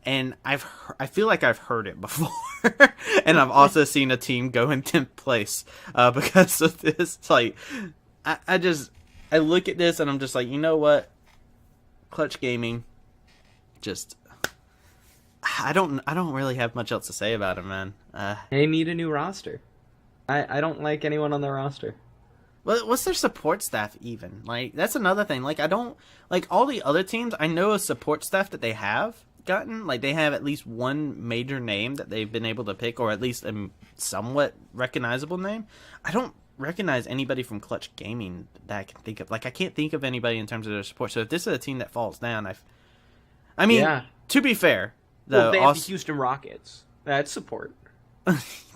And I feel like I've heard it before. And I've also seen a team go in 10th place because of this. It's like, I look at this and I'm just like, you know what? Clutch Gaming, just, I don't really have much else to say about them, man. They need a new roster. I don't like anyone on their roster. Well, what's their support staff even? Like, that's another thing. Like, I don't, like, all the other teams, I know a support staff that they have gotten, like, they have at least one major name that they've been able to pick, or at least a somewhat recognizable name. I don't recognize anybody from Clutch Gaming that I can think of. Like, I can't think of anybody in terms of their support. So if this is a team that falls down, I mean, to be fair, though, well, they have the Houston Rockets. That's support.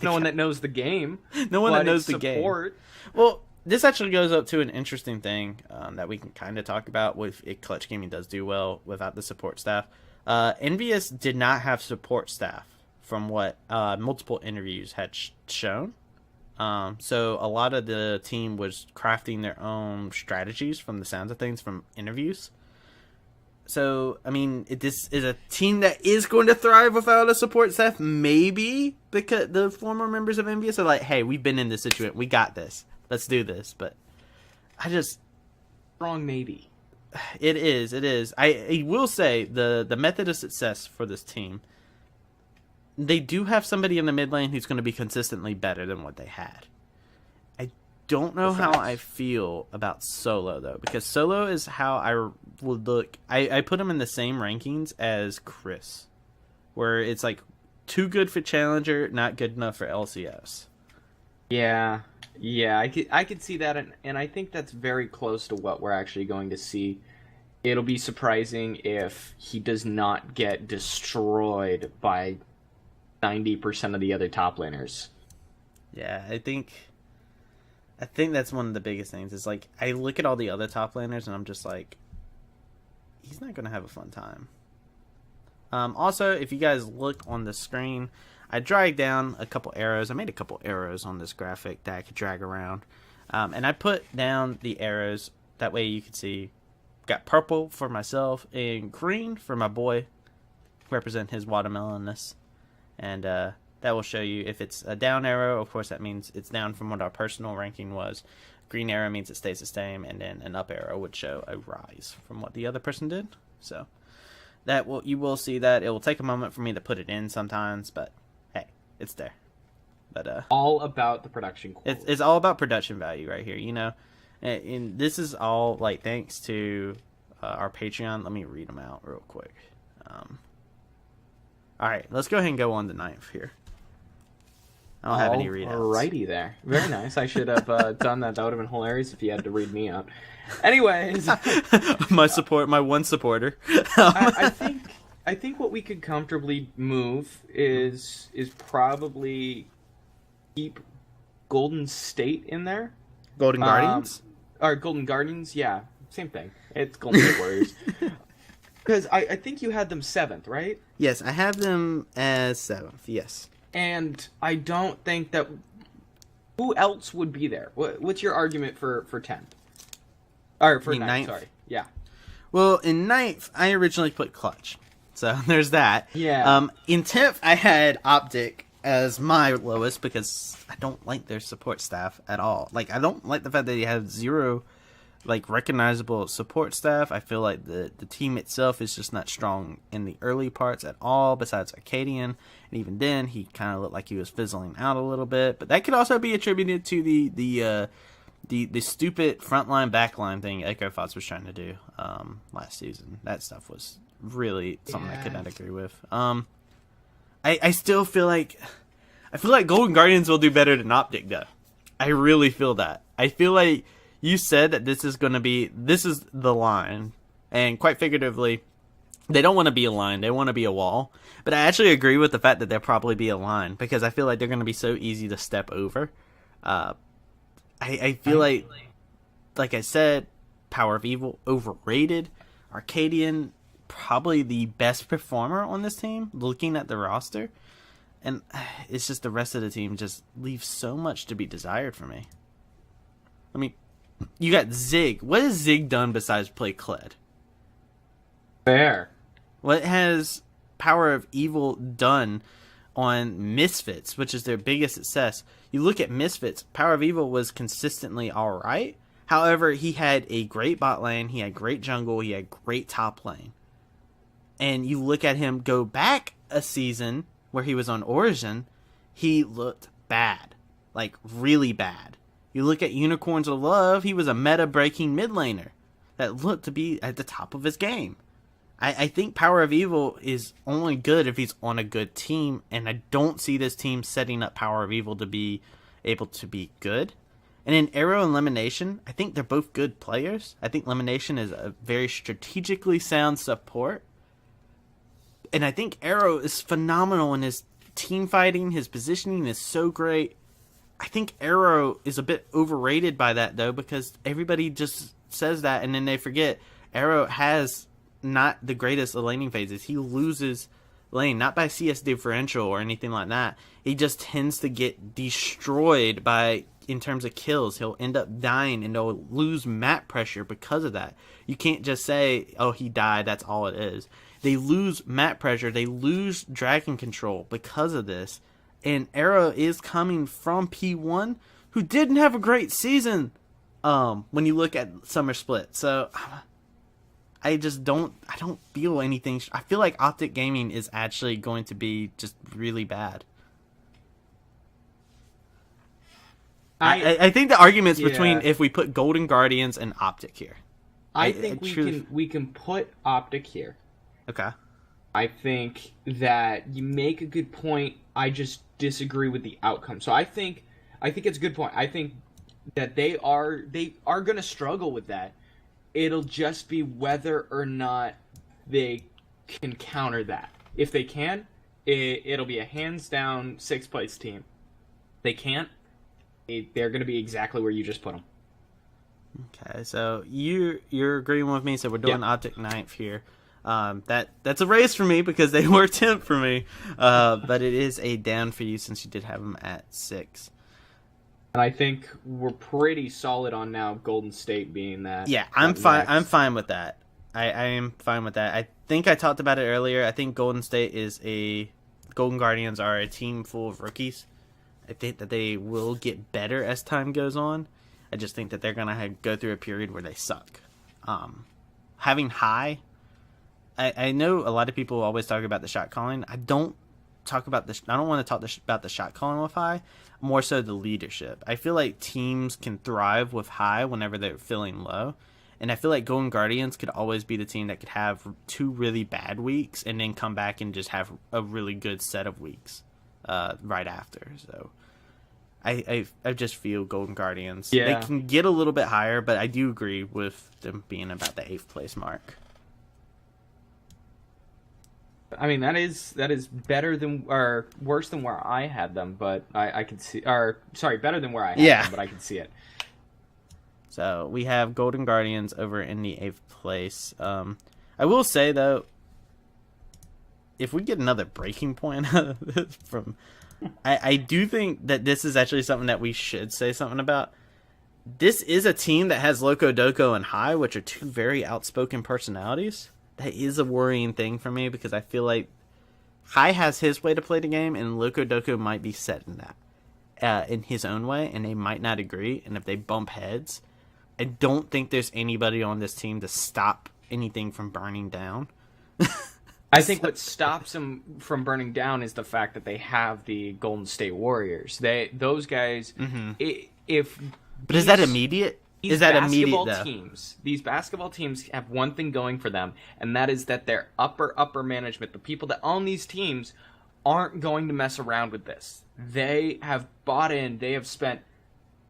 No one that knows the game. No one that knows the support. game. Well, this actually goes up to an interesting thing that we can kind of talk about with if Clutch Gaming does do well without the support staff. Envious did not have support staff from what multiple interviews had shown. So a lot of the team was crafting their own strategies from the sounds of things from interviews. So, I mean, this is a team that is going to thrive without a support staff, maybe, because the former members of Envious are like, hey, we've been in this situation. We got this. Let's do this. But I just... Wrong, maybe. It is. I will say the method of success for this team, they do have somebody in the mid lane who's going to be consistently better than what they had. I don't know how I feel about Solo, though, because Solo is how I would look. I put him in the same rankings as Chris, where it's like too good for Challenger, not good enough for LCS. Yeah, I could see that, and I think that's very close to what we're actually going to see. It'll be surprising if he does not get destroyed by 90% of the other top laners. Yeah, I think that's one of the biggest things. Is like I look at all the other top laners and I'm just like, he's not going to have a fun time. Also, if you guys look on the screen, I dragged down a couple arrows. I made a couple arrows on this graphic that I could drag around. And I put down the arrows. That way you can see, got purple for myself and green for my boy, represent his watermelonness. And that will show you if it's a down arrow. Of course, that means it's down from what our personal ranking was. Green arrow means it stays the same, and then an up arrow would show a rise from what the other person did. So you will see that. It will take a moment for me to put it in sometimes, but hey, it's there. But all about the production quality. It's all about production value right here, you know. And this is all like thanks to our Patreon. Let me read them out real quick. All right, let's go ahead and go on the 9th here. I don't have any readouts. Alrighty there. Very nice. I should have done that. That would have been hilarious if you had to read me out. Anyways, my one supporter. I think what we could comfortably move is probably keep Golden State in there. Golden Guardians? Or Golden Guardians, yeah. Same thing. It's Golden State Warriors. Because I think you had them 7th, right? Yes, I have them as 7th, yes. And I don't think that... Who else would be there? What's your argument for 10th? Or for 9th, sorry. Yeah. Well, in 9th, I originally put Clutch. So there's that. Yeah. In 10th, I had Optic as my lowest because I don't like their support staff at all. Like, I don't like the fact that they have 0 like recognizable support staff. I feel like the team itself is just not strong in the early parts at all, besides Arcadian, and even then he kind of looked like he was fizzling out a little bit. But that could also be attributed to the stupid frontline backline thing Echo Fox was trying to do last season. That stuff was really something I could not agree with. I still feel like Golden Guardians will do better than Optic though. I really feel that. I feel like you said that this is the line, and quite figuratively, they don't want to be a line, they want to be a wall. But I actually agree with the fact that they'll probably be a line, because I feel like they're going to be so easy to step over. I feel like I said, Power of Evil, overrated. Arcadian, probably the best performer on this team, looking at the roster. And it's just the rest of the team just leaves so much to be desired for me. I mean, you got Zig. What has Zig done besides play Kled? Fair. What has Power of Evil done on Misfits, which is their biggest success? You look at Misfits, Power of Evil was consistently alright. However, he had a great bot lane, he had great jungle, he had great top lane. And you look at him go back a season where he was on Origin, he looked bad. Like, really bad. You look at Unicorns of Love, he was a meta-breaking mid laner that looked to be at the top of his game. I think Power of Evil is only good if he's on a good team, and I don't see this team setting up Power of Evil to be able to be good. And in Arrow and Elimination, I think they're both good players. I think Elimination is a very strategically sound support. And I think Arrow is phenomenal in his team fighting, his positioning is so great. I think Arrow is a bit overrated by that, though, because everybody just says that, and then they forget Arrow has not the greatest of laning phases. He loses lane, not by CS differential or anything like that. He just tends to get destroyed in terms of kills. He'll end up dying, and they'll lose map pressure because of that. You can't just say, oh, he died, that's all it is. They lose map pressure, they lose dragon control because of this. And Arrow is coming from P1, who didn't have a great season when you look at Summer Split. So I don't feel anything. I feel like Optic Gaming is actually going to be just really bad. I think the argument's between if we put Golden Guardians and Optic here. I think we can put Optic here. Okay. I think that you make a good point. I just disagree with the outcome. So I think it's a good point. I think that they are going to struggle with that. It'll just be whether or not they can counter that. If they can, it'll be a hands down 6th place team. They can't, they're going to be exactly where you just put them. Okay, so you're agreeing with me. So we're doing Optic 9th here. That's a raise for me because they were 10th for me. But it is a down for you since you did have them at 6. And I think we're pretty solid on now Golden State being that. Yeah, I'm fine. next. I'm fine with that. I am fine with that. I think I talked about it earlier. I think Golden Guardians are a team full of rookies. I think that they will get better as time goes on. I just think that they're gonna go through a period where they suck. Having high, I know a lot of people always talk about the shot calling. I don't want to talk about the shot calling with high. More so the leadership. I feel like teams can thrive with high whenever they're feeling low. And I feel like Golden Guardians could always be the team that could have 2 really bad weeks and then come back and just have a really good set of weeks right after. So I just feel Golden Guardians. Yeah. They can get a little bit higher, but I do agree with them being about the 8th place mark. I mean, that is better than or worse than where I had them, but I could see. Or sorry, better than where I had them, but I could see it. So we have Golden Guardians over in the 8th place. I will say though, if we get another breaking point from, I do think that this is actually something that we should say something about. This is a team that has Loco Doco and High, which are 2 very outspoken personalities. That is a worrying thing for me because I feel like High has his way to play the game, and Loco Doco might be set in that in his own way, and they might not agree. And if they bump heads, I don't think there's anybody on this team to stop anything from burning down. I think what stops them from burning down is the fact that they have the Golden State Warriors. Those guys, if but is that immediate? Is that immediate though? These basketball teams have one thing going for them, and that is that their upper management, the people that own these teams, aren't going to mess around with this. They have bought in. They have spent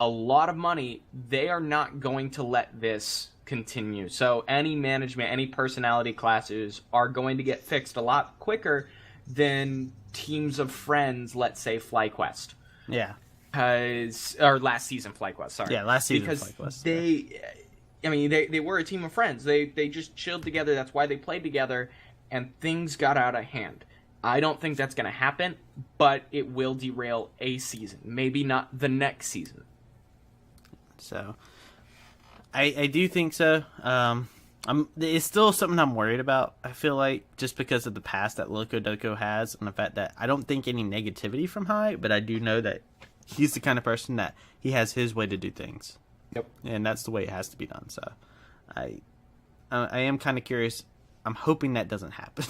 a lot of money. They are not going to let this continue. So any management, any personality classes are going to get fixed a lot quicker than teams of friends, let's say FlyQuest. Yeah. Or last season FlyQuest, sorry. Yeah, last season because FlyQuest. They were a team of friends. They just chilled together. That's why they played together, and things got out of hand. I don't think that's going to happen, but it will derail a season. Maybe not the next season. So, I do think so. It's still something I'm worried about. I feel like just because of the past that Loco Doco has, and the fact that I don't think any negativity from High, but I do know that he's the kind of person that he has his way to do things. Yep. And that's the way it has to be done. So, I am kind of curious. I'm hoping that doesn't happen.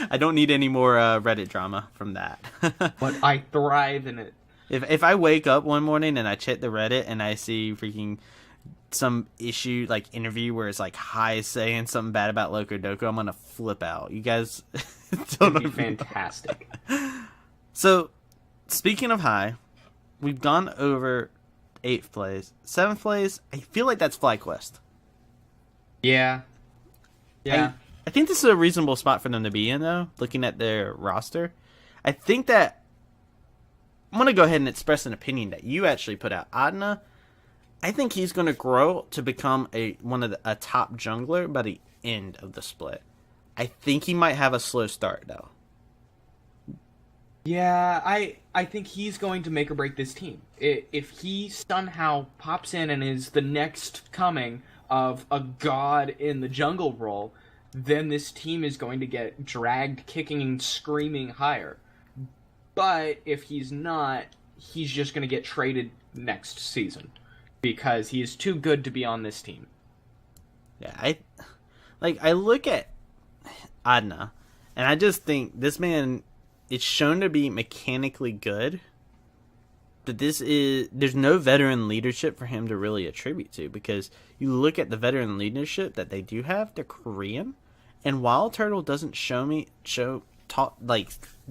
I don't need any more Reddit drama from that. But I thrive in it. If I wake up one morning and I check the Reddit and I see freaking some issue like interview where it's like High saying something bad about Loco Doco, I'm gonna flip out. You guys don't be fantastic. So, speaking of High, we've gone over 8th place, 7th place. I feel like that's FlyQuest. Yeah. I think this is a reasonable spot for them to be in, though, looking at their roster. I think that I'm going to go ahead and express an opinion that you actually put out. Adna, I think he's going to grow to become a top jungler by the end of the split. I think he might have a slow start, though. Yeah, I think he's going to make or break this team. If he somehow pops in and is the next coming of a god in the jungle role, then this team is going to get dragged kicking and screaming higher. But if he's not, he's just going to get traded next season because he is too good to be on this team. Yeah, I look at Adna and I just think this man, it's shown to be mechanically good, but there's no veteran leadership for him to really attribute to, because you look at the veteran leadership that they do have, they're Korean, and Wild Turtle doesn't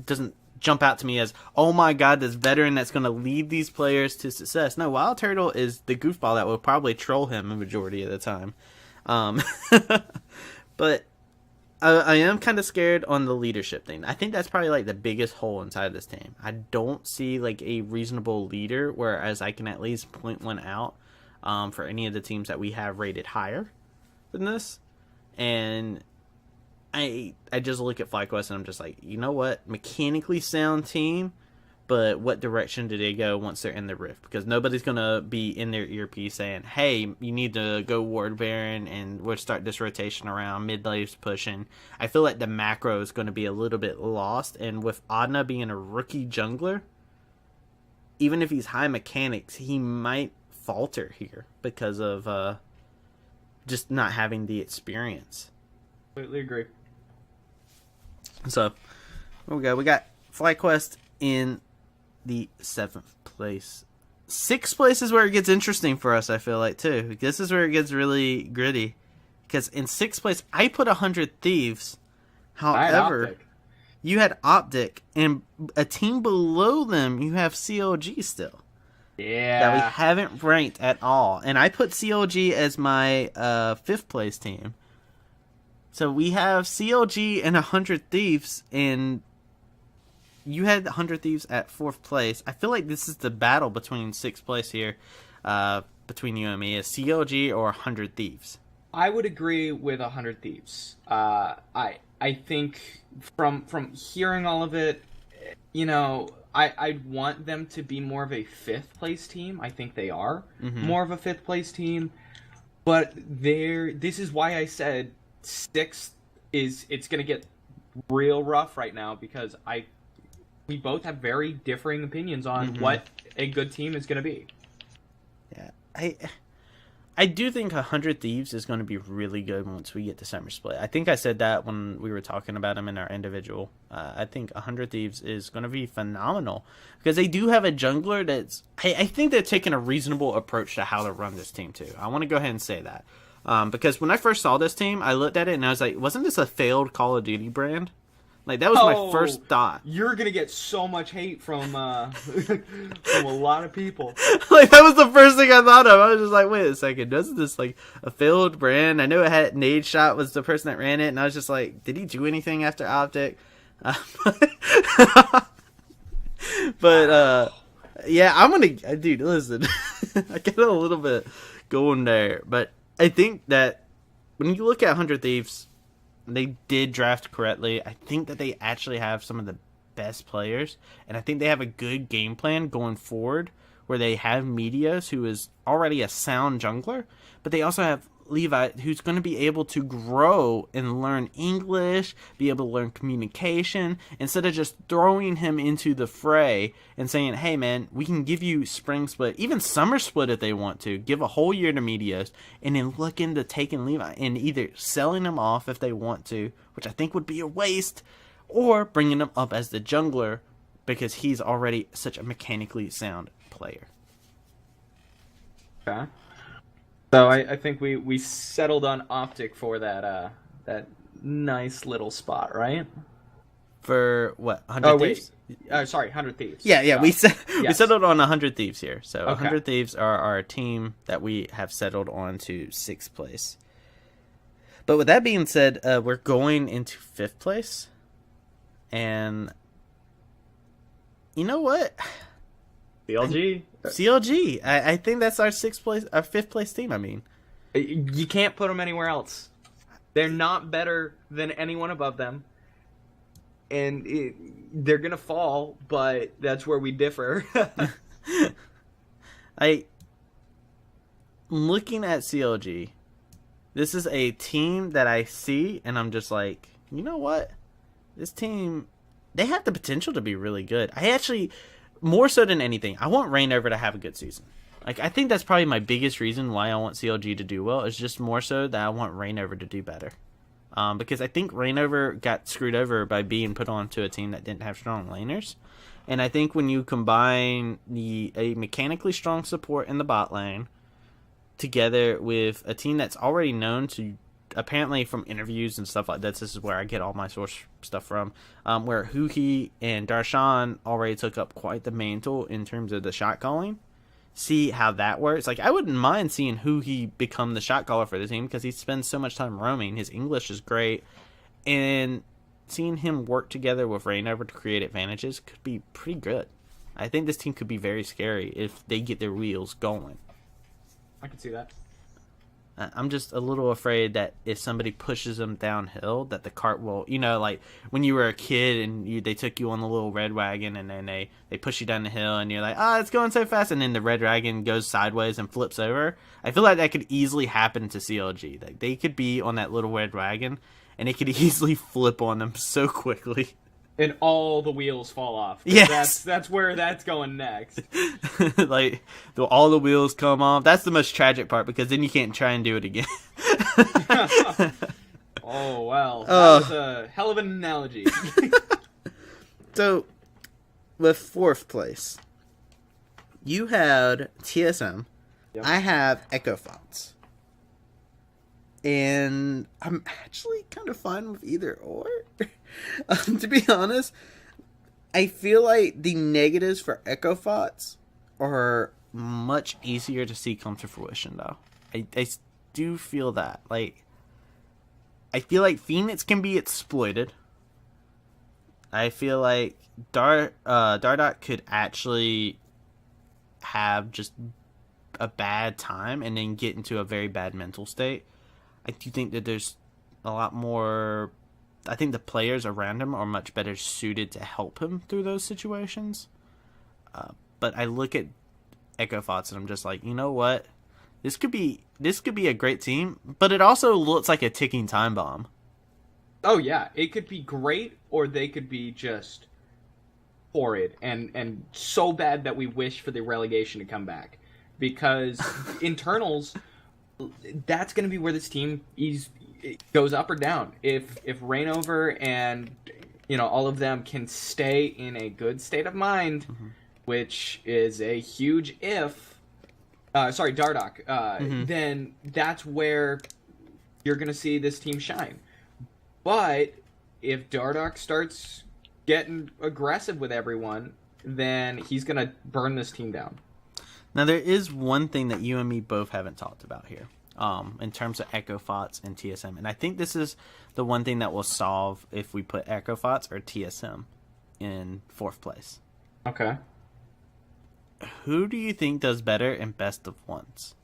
doesn't jump out to me as, oh my god, this veteran that's going to lead these players to success. No, Wild Turtle is the goofball that will probably troll him a majority of the time. But I am kind of scared on the leadership thing. I think that's probably like the biggest hole inside of this team. I don't see like a reasonable leader, whereas I can at least point one out for any of the teams that we have rated higher than this. And I just look at FlyQuest and I'm just like, you know what? Mechanically sound team, but what direction do they go once they're in the Rift? Because nobody's going to be in their earpiece saying, hey, you need to go Ward Baron and we'll start this rotation around, mid lane's pushing. I feel like the macro is going to be a little bit lost, and with Adna being a rookie jungler, even if he's high mechanics, he might falter here because of just not having the experience. Completely agree. So, here we go. We got FlyQuest in the 7th place. 6th place is where it gets interesting for us, I feel like, too. This is where it gets really gritty. Because in 6th place, I put 100 Thieves. However, you had Optic, and a team below them, you have CLG still. Yeah. That we haven't ranked at all. And I put CLG as my 5th place team. So we have CLG and 100 Thieves, and you had 100 Thieves at 4th place. I feel like this is the battle between 6th place here, between you and me, is CLG or 100 Thieves. I would agree with 100 Thieves. I think from hearing all of it, you know, I'd want them to be more of a 5th place team. I think they are more of a 5th place team, but this is why I said 6th it's going to get real rough right now, because we both have very differing opinions on what a good team is going to be. Yeah, I do think 100 Thieves is going to be really good once we get to Summer Split. I think I said that when we were talking about them in our individual. I think 100 Thieves is going to be phenomenal because they do have a jungler that's... I think they're taking a reasonable approach to how to run this team too. I want to go ahead and say that. Because when I first saw this team, I looked at it and I was like, wasn't this a failed Call of Duty brand? Like, that was my first thought. You're going to get so much hate from from a lot of people. Like, that was the first thing I thought of. I was just like, wait a second, doesn't this, like, a failed brand? I know it had Nade Shot was the person that ran it, and I was just like, did he do anything after Optic? But yeah, I'm going to... Dude, listen. I get a little bit going there. But I think that when you look at 100 Thieves... They did draft correctly. I think that they actually have some of the best players, and I think they have a good game plan going forward where they have Medios, who is already a sound jungler, but they also have Levi, who's going to be able to grow and learn English, be able to learn communication, instead of just throwing him into the fray and saying, hey man, we can give you spring split, even summer split if they want to, give a whole year to Medios, and then look into taking Levi and either selling him off if they want to, which I think would be a waste, or bringing him up as the jungler because he's already such a mechanically sound player. Okay. So I think we settled on Optic for that nice little spot, right? For what? 100 Thieves? Sorry, 100 Thieves. Yeah. We settled on 100 Thieves here. So okay. 100 Thieves are our team that we have settled on to 6th place. But with that being said, we're going into 5th place. And you know what? CLG. I think that's our 6th place, our 5th place team. I mean, you can't put them anywhere else. They're not better than anyone above them, and they're gonna fall. But that's where we differ. Looking at CLG, this is a team that I see, and I'm just like, you know what? This team, they have the potential to be really good. I actually. More so than anything, I want Rainover to have a good season. Like, I think that's probably my biggest reason why I want CLG to do well, is just more so that I want Rainover to do better. Because I think Rainover got screwed over by being put onto a team that didn't have strong laners. And I think when you combine a mechanically strong support in the bot lane together with a team that's already known to, apparently from interviews and stuff like that, this is where I get all my source stuff from, where Huhi and Darshan already took up quite the mantle in terms of the shot calling. See how that works. Like, I wouldn't mind seeing Huhi become the shot caller for the team because he spends so much time roaming. His English is great. And seeing him work together with Rainover to create advantages could be pretty good. I think this team could be very scary if they get their wheels going. I can see that. I'm just a little afraid that if somebody pushes them downhill, that the cart will, like when you were a kid and they took you on the little red wagon and then they push you down the hill and you're like, it's going so fast. And then the red wagon goes sideways and flips over. I feel like that could easily happen to CLG. Like they could be on that little red wagon and it could easily flip on them so quickly. And all the wheels fall off. Yes. That's where that's going next. Like, all the wheels come off. That's the most tragic part, because then you can't try and do it again. Oh, well. That was a hell of an analogy. So, with 4th place, you had TSM. Yep. I have Echo Fox. And I'm actually kind of fine with either or. To be honest, I feel like the negatives for Echo Fox are much easier to see come to fruition, though. I do feel that. Like, I feel like Phoenix can be exploited. I feel like Dardoch could actually have just a bad time and then get into a very bad mental state. I do think that there's a lot more. I think the players around him are much better suited to help him through those situations. But I look at Echo Fox and I'm just like, you know what? This could be a great team, but it also looks like a ticking time bomb. Oh yeah, it could be great, or they could be just horrid and so bad that we wish for the relegation to come back. Because internals, that's going to be where this team goes up or down. If Reignover and all of them can stay in a good state of mind, which is a huge if. Dardoch. Then that's where you're going to see this team shine. But if Dardoch starts getting aggressive with everyone, then he's going to burn this team down. Now, there is one thing that you and me both haven't talked about here, in terms of Echo Fox and TSM. And I think this is the one thing that will solve if we put Echo Fox or TSM in 4th place. Okay. Who do you think does better in best of ones?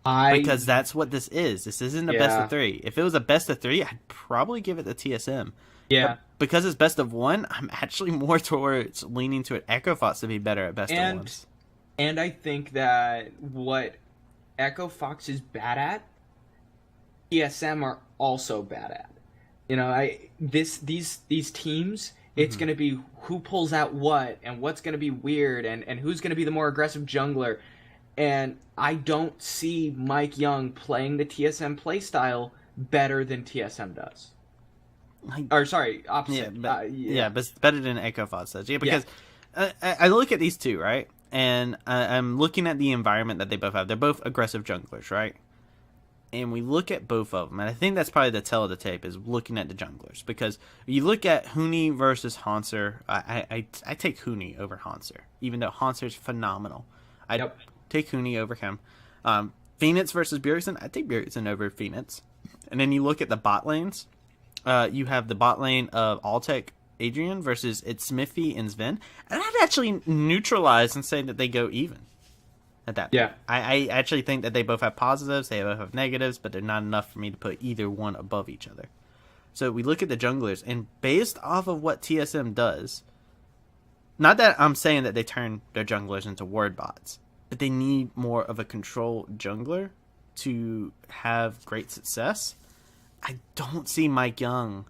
Because that's what this is. This isn't a best of 3. If it was a best of 3, I'd probably give it to TSM. Yeah. But because it's best of 1, I'm actually more towards leaning to Echo Fox to be better at best of 1s. And I think that what Echo Fox is bad at, TSM are also bad at. These teams, it's going to be who pulls out what and what's going to be weird and who's going to be the more aggressive jungler. And I don't see Mike Young playing the TSM playstyle better than TSM does. Opposite. Yeah, but it's better than Echo Fox does. Yeah, because I look at these two, right? And I'm looking at the environment that they both have. They're both aggressive junglers, right? And we look at both of them, and I think that's probably the tell of the tape, is looking at the junglers. Because you look at Huni versus Hanser, I take Huni over Hanser, even though Hanser's phenomenal. I take Huni over him. Phoenix versus Bjergsen, I take Bjergsen over Phoenix. And then you look at the bot lanes. You have the bot lane of Altec Adrian versus it's Smithy and Sven. And I'd actually neutralize and say that they go even at that point. Yeah. I actually think that they both have positives, they both have negatives, but they're not enough for me to put either one above each other. So we look at the junglers, and based off of what TSM does, not that I'm saying that they turn their junglers into word bots, but they need more of a control jungler to have great success. I don't see Mike Young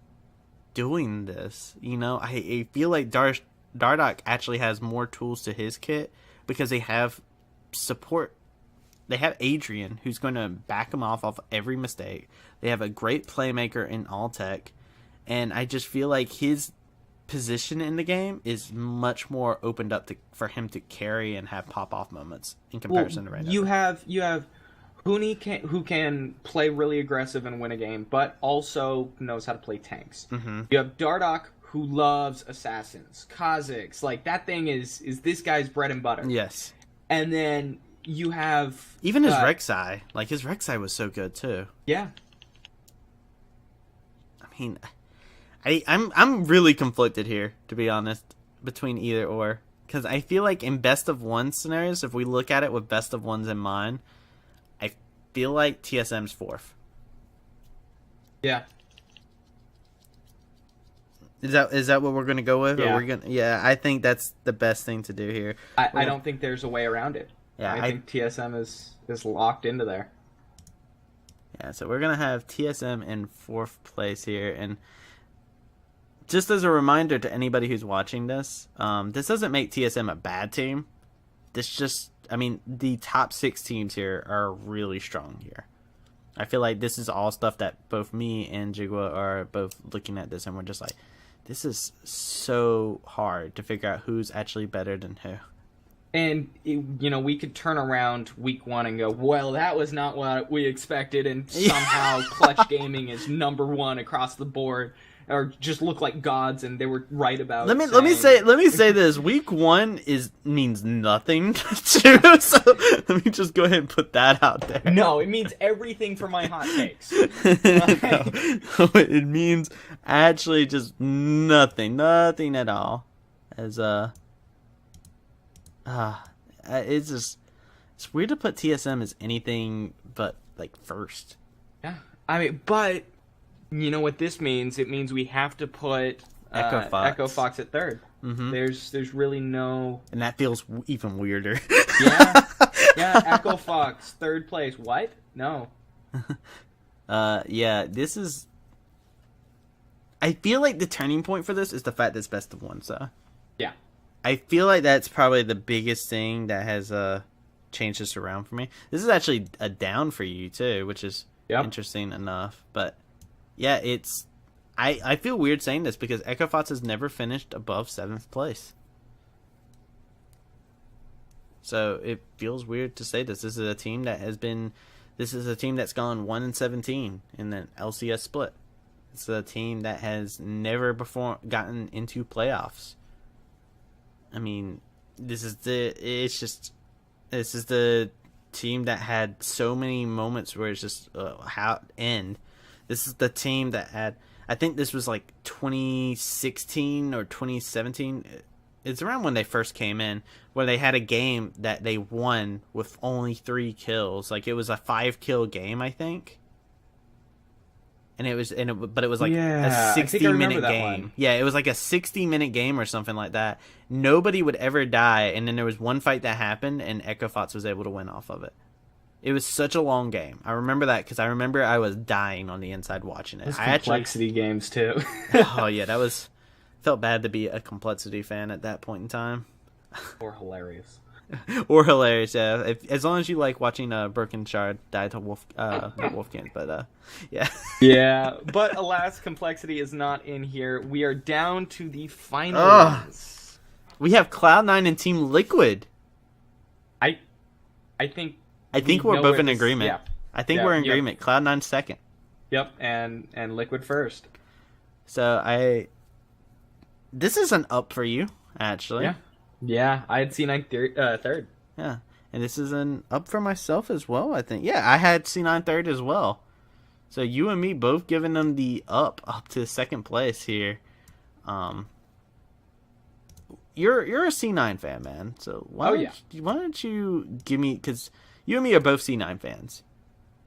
doing this. I feel like Dardoch actually has more tools to his kit because they have support. They have Adrian, who's going to back him off every mistake. They have a great playmaker in Altec, and I just feel like his position in the game is much more opened up for him to carry and have pop-off moments in comparison to right now. You have Huni who can play really aggressive and win a game, but also knows how to play tanks. Mm-hmm. You have Dardoch, who loves assassins, Kha'Zix. Like, that thing is this guy's bread and butter. Yes. And then you have... Even his Rek'Sai. Like, his Rek'Sai was so good, too. Yeah. I mean, I'm really conflicted here, to be honest, between either or. Because I feel like in best of one scenarios, if we look at it with best of ones in mind, feel like TSM's 4th. Yeah. Is that what we're gonna go with? Yeah. Or we're gonna, yeah, I think that's the best thing to do here. I don't think there's a way around it. Yeah, I think TSM is locked into there. Yeah, so we're gonna have TSM in 4th place here, and just as a reminder to anybody who's watching this, this doesn't make TSM a bad team. This just, I mean, the top 6 teams here are really strong here. I feel like this is all stuff that both me and Xigua are both looking at this, and we're just like, this is so hard to figure out who's actually better than who. And, we could turn around week 1 and go, well, that was not what we expected, and somehow Clutch Gaming is number 1 across the board, or just look like gods, and they were right about Let me say this. Week 1 means nothing to you, so let me just go ahead and put that out there. No, it means everything for my hot takes. No, it means actually just nothing at all. As it's weird to put TSM as anything but like first. Yeah, I mean, but you know what this means? It means we have to put Echo Fox at 3rd. Mm-hmm. There's really no, and that feels even weirder. yeah, Echo Fox 3rd place. What? No. Yeah, this is. I feel like the turning point for this is the fact that it's best of 1. So. Yeah. I feel like that's probably the biggest thing that has changed this around for me. This is actually a down for you too, which is interesting enough. But yeah, it's I feel weird saying this because Echo Fox has never finished above 7th place. So it feels weird to say this. This is a team that's gone 1-17 in the LCS split. It's a team that has never before gotten into playoffs. I mean, this is the team that had so many moments where it's just how it end. This is the team that had, I think this was like 2016 or 2017. It's around when they first came in, where they had a game that they won with only 3 kills. Like it was a 5-kill game, I think. But it was like a 60-minute game. One. Yeah, it was like a 60-minute game or something like that. Nobody would ever die, and then there was one fight that happened, and Echo Fox was able to win off of it. It was such a long game. I remember that because I remember I was dying on the inside watching it. Those complexity games too. Oh yeah, felt bad to be a complexity fan at that point in time. Or hilarious. Or hilarious, yeah. As long as you like watching Broken Shard die to Wolfgang, but yeah. Yeah, but alas, complexity is not in here. We are down to the final ones. We have Cloud9 and Team Liquid. I think we're both in agreement. Yeah. I think we're in agreement. Cloud9 second. Yep, and Liquid first. So this is an up for you, actually. Yeah. Yeah, I had C9 third. Yeah, and this is an up for myself as well, I think. Yeah, I had C9 third as well. So you and me both giving them the up to 2nd place here. You're a C9 fan, man. So why don't you give me, because you and me are both C9 fans.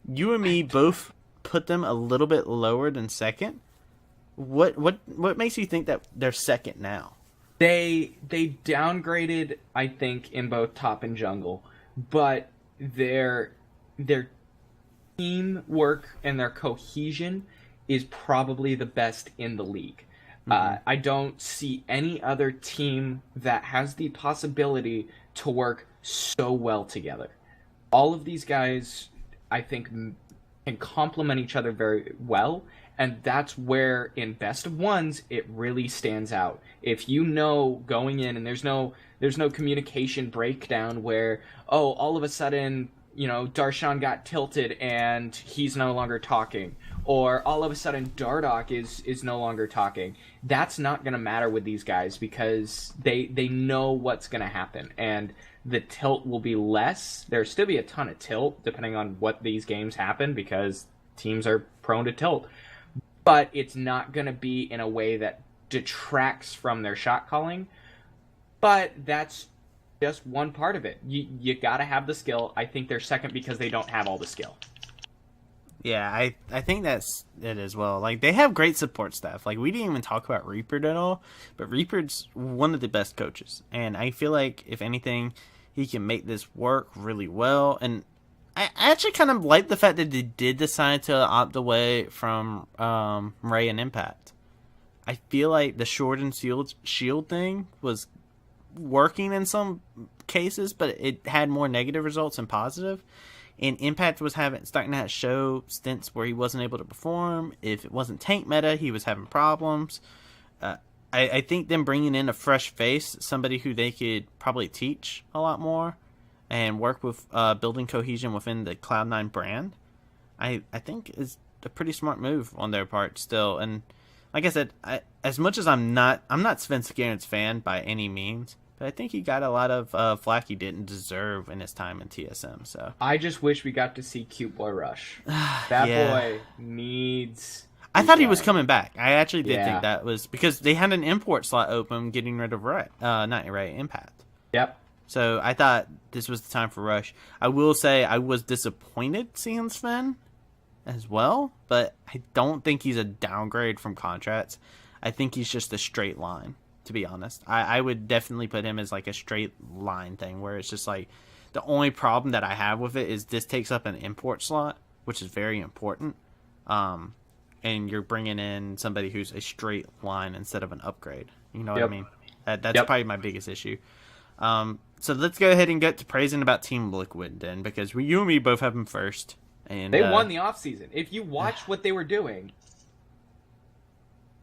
You and me both put them a little bit lower than 2nd. What makes you think that they're 2nd now? They downgraded, I think, in both top and jungle, but their teamwork and their cohesion is probably the best in the league. Mm-hmm. I don't see any other team that has the possibility to work so well together. All of these guys, I think, can complement each other very well. And that's where, in best of ones, it really stands out. If you know going in, and there's no communication breakdown where, all of a sudden, Darshan got tilted and he's no longer talking, or all of a sudden Dardoch is no longer talking. That's not going to matter with these guys because they know what's going to happen, and the tilt will be less. There'll still be a ton of tilt depending on what these games happen because teams are prone to tilt. But it's not going to be in a way that detracts from their shot calling. But that's just one part of it. You got to have the skill. I think they're 2nd because they don't have all the skill. Yeah, I think that's it as well. Like, they have great support staff. Like, we didn't even talk about Reaper at all, but Reaper's one of the best coaches. And I feel like, if anything, he can make this work really well. And I actually kind of like the fact that they did decide to opt away from Ray and Impact. I feel like the Sword and Shield thing was working in some cases, but it had more negative results than positive. And Impact was starting to show stints where he wasn't able to perform. If it wasn't tank meta, he was having problems. I think them bringing in a fresh face, somebody who they could probably teach a lot more and work with building cohesion within the Cloud9 brand, I think is a pretty smart move on their part still. And like I said, as much as I'm not Sven Skarn's fan by any means, but I think he got a lot of flack he didn't deserve in his time in TSM. So I just wish we got to see Cute Boy Rush. That boy needs... I thought he was coming back. I actually did think that was because they had an import slot open getting rid of Impact. Yep. So I thought this was the time for Rush. I will say I was disappointed seeing Sven as well, but I don't think he's a downgrade from contracts. I think he's just a straight line, to be honest. I would definitely put him as like a straight line thing where it's just like the only problem that I have with it is this takes up an import slot, which is very important. And you're bringing in somebody who's a straight line instead of an upgrade. You know what I mean? That's probably my biggest issue. So let's go ahead and get to praising about Team Liquid then, because you and me both have them first. And they won the offseason. If you watch what they were doing...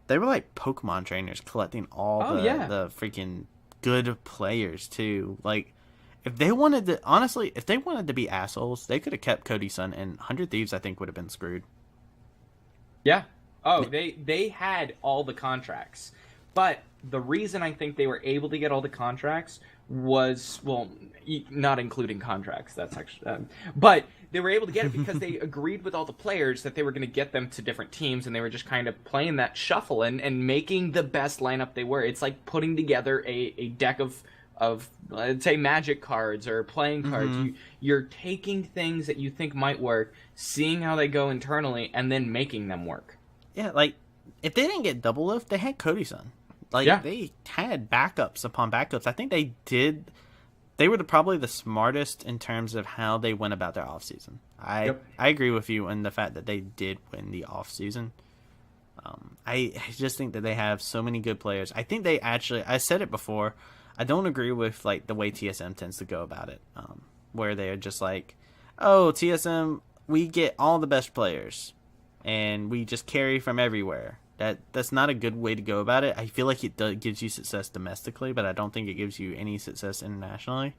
They were like Pokemon trainers collecting all the freaking good players, too. Like, if they wanted to be assholes, they could have kept Cody Sun, and 100 Thieves, I think, would have been screwed. Yeah. Oh, they had all the contracts. But the reason I think they were able to get all the contracts was, well, not including contracts. That's actually... but they were able to get it because they agreed with all the players that they were going to get them to different teams, and they were just kind of playing that shuffle and making the best lineup they were. It's like putting together a deck of let's say magic cards or playing cards. You're taking things that you think might work, seeing how they go internally, and then making them work. Yeah, like, if they didn't get Double Lift, they had Cody Sun. Like, they had backups upon backups. I think they were probably the smartest in terms of how they went about their offseason. I agree with you in the fact that they did win the offseason. I just think that they have so many good players. I think they actually, I said it before, I don't agree with like the way TSM tends to go about it, where they are just like, oh, TSM, we get all the best players, and we just carry from everywhere. That's not a good way to go about it. I feel like it gives you success domestically, but I don't think it gives you any success internationally.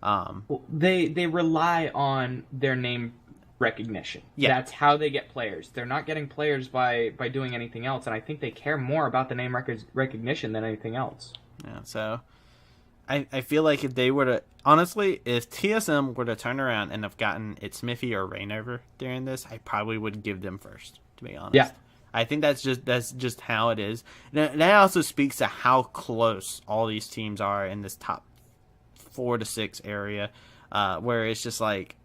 Well, they rely on their name recognition. Yeah. That's how they get players. They're not getting players by doing anything else, and I think they care more about the name recognition than anything else. Yeah, so I feel like if they were to... Honestly, if TSM were to turn around and have gotten it Smithy or Rainover during this, I probably would give them first, to be honest. Yeah. I think that's just how it is. And that also speaks to how close all these teams are in this top 4 to 6 area, where it's just like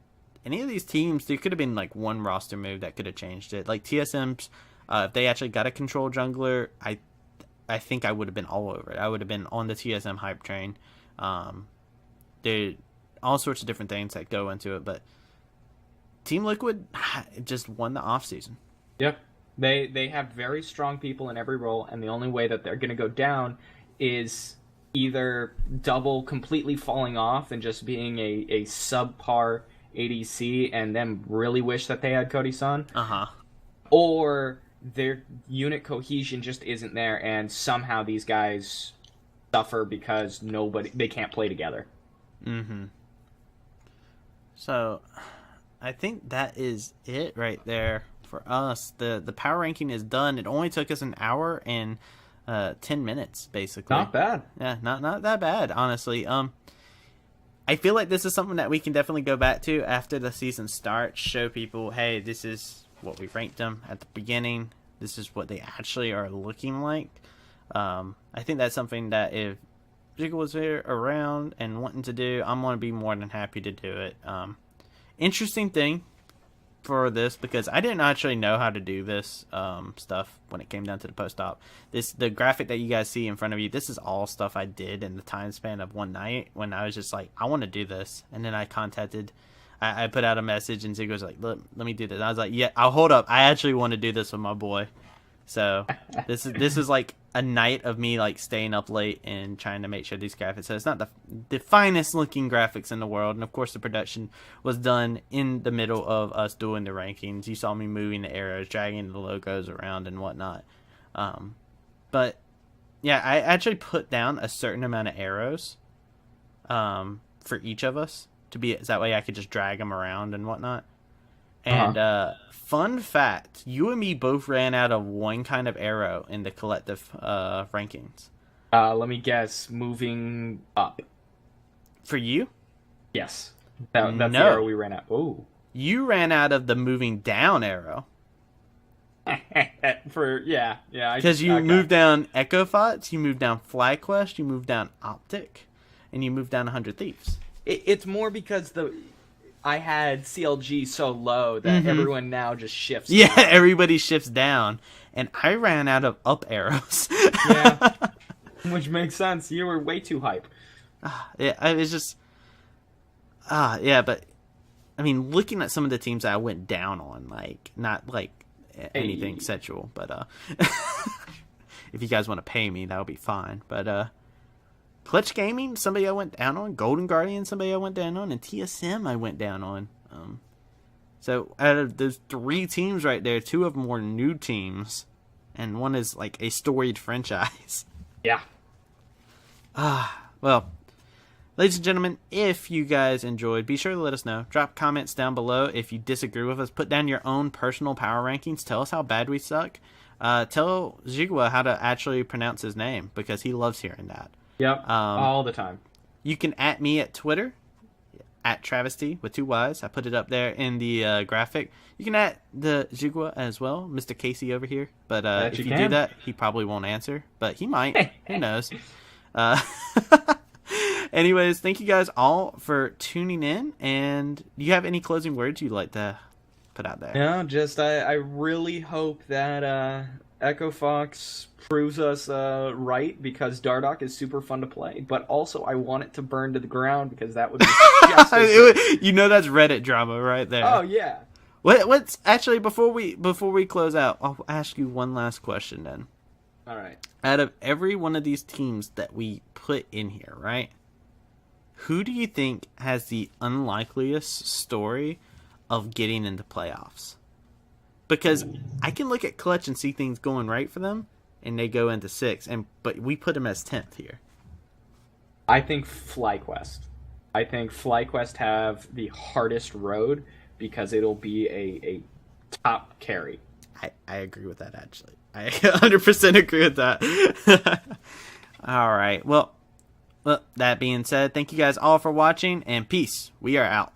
any of these teams, there could have been like one roster move that could have changed it. Like TSM's, if they actually got a control jungler, I think I would have been all over it. I would have been on the TSM hype train. There all sorts of different things that go into it, but Team Liquid just won the offseason. Yep. They have very strong people in every role, and the only way that they're going to go down is either double completely falling off and just being a subpar ADC and then really wish that they had Cody Sun. Or their unit cohesion just isn't there, and somehow these guys suffer because they can't play together. So I think that is it right there for us. The power ranking is done. It only took us an hour and 10 minutes, basically. Not bad. Yeah, not that bad, honestly. I feel like this is something that we can definitely go back to after the season starts. Show people, hey, this is what we ranked them at the beginning. This is what they actually are looking like. I think that's something that if Xigua was here around and wanting to do, I'm going to be more than happy to do it. Interesting thing, for this because I didn't actually know how to do this stuff when it came down to the post-op. The graphic that you guys see in front of you, this is all stuff I did in the time span of one night when I was just like, I want to do this. And then I put out a message and Xigua was like, let me do this. And I was like, yeah, I'll hold up. I actually want to do this with my boy. So this is like a night of me like staying up late and trying to make sure these graphics. So it's not the finest looking graphics in the world, and of course the production was done in the middle of us doing the rankings. You saw me moving the arrows, dragging the logos around and whatnot. But yeah, I actually put down a certain amount of arrows for each of us to be that way I could just drag them around and whatnot. And fun fact, you and me both ran out of one kind of arrow in the collective rankings. Let me guess, moving up. For you? Yes. That's the arrow we ran out. Oh. You ran out of the moving down arrow. Yeah. Because you moved down Echo Thoughts, you moved down FlyQuest, you moved down Optic, and you moved down 100 Thieves. It's more because I had CLG so low that everyone now just shifts. Yeah, down. Everybody shifts down. And I ran out of up arrows. Yeah. Which makes sense. You were way too hype. Yeah, it was just... yeah, but... I mean, looking at some of the teams I went down on, like, not, like, anything sexual, but, if you guys want to pay me, that would be fine. But, Clutch Gaming, somebody I went down on. Golden Guardian, somebody I went down on. And TSM I went down on. So out of those 3 teams right there, 2 of them were new teams. And one is like a storied franchise. Yeah. Well, ladies and gentlemen, if you guys enjoyed, be sure to let us know. Drop comments down below if you disagree with us. Put down your own personal power rankings. Tell us how bad we suck. Tell Xigua how to actually pronounce his name because he loves hearing that. Yep, all the time. You can @ me at Twitter, at Travysty with 2 Ys. I put it up there in the graphic. You can @ the Xigua as well, Mr. Casey over here. But if you do that, he probably won't answer, but he might. Who knows? Anyways, thank you guys all for tuning in. And do you have any closing words you'd like to put out there? No, just I really hope that Echo Fox proves us right because Dardoch is super fun to play, but also I want it to burn to the ground because that would be just you know that's Reddit drama right there. Oh yeah. What's actually before we close out, I'll ask you one last question then. All right. Out of every one of these teams that we put in here, right? Who do you think has the unlikeliest story of getting into playoffs? Because I can look at Clutch and see things going right for them, and they go into 6, but we put them as 10th here. I think FlyQuest. I think FlyQuest have the hardest road because it'll be a top carry. I agree with that, actually. I 100% agree with that. All right. Well, that being said, thank you guys all for watching, and peace. We are out.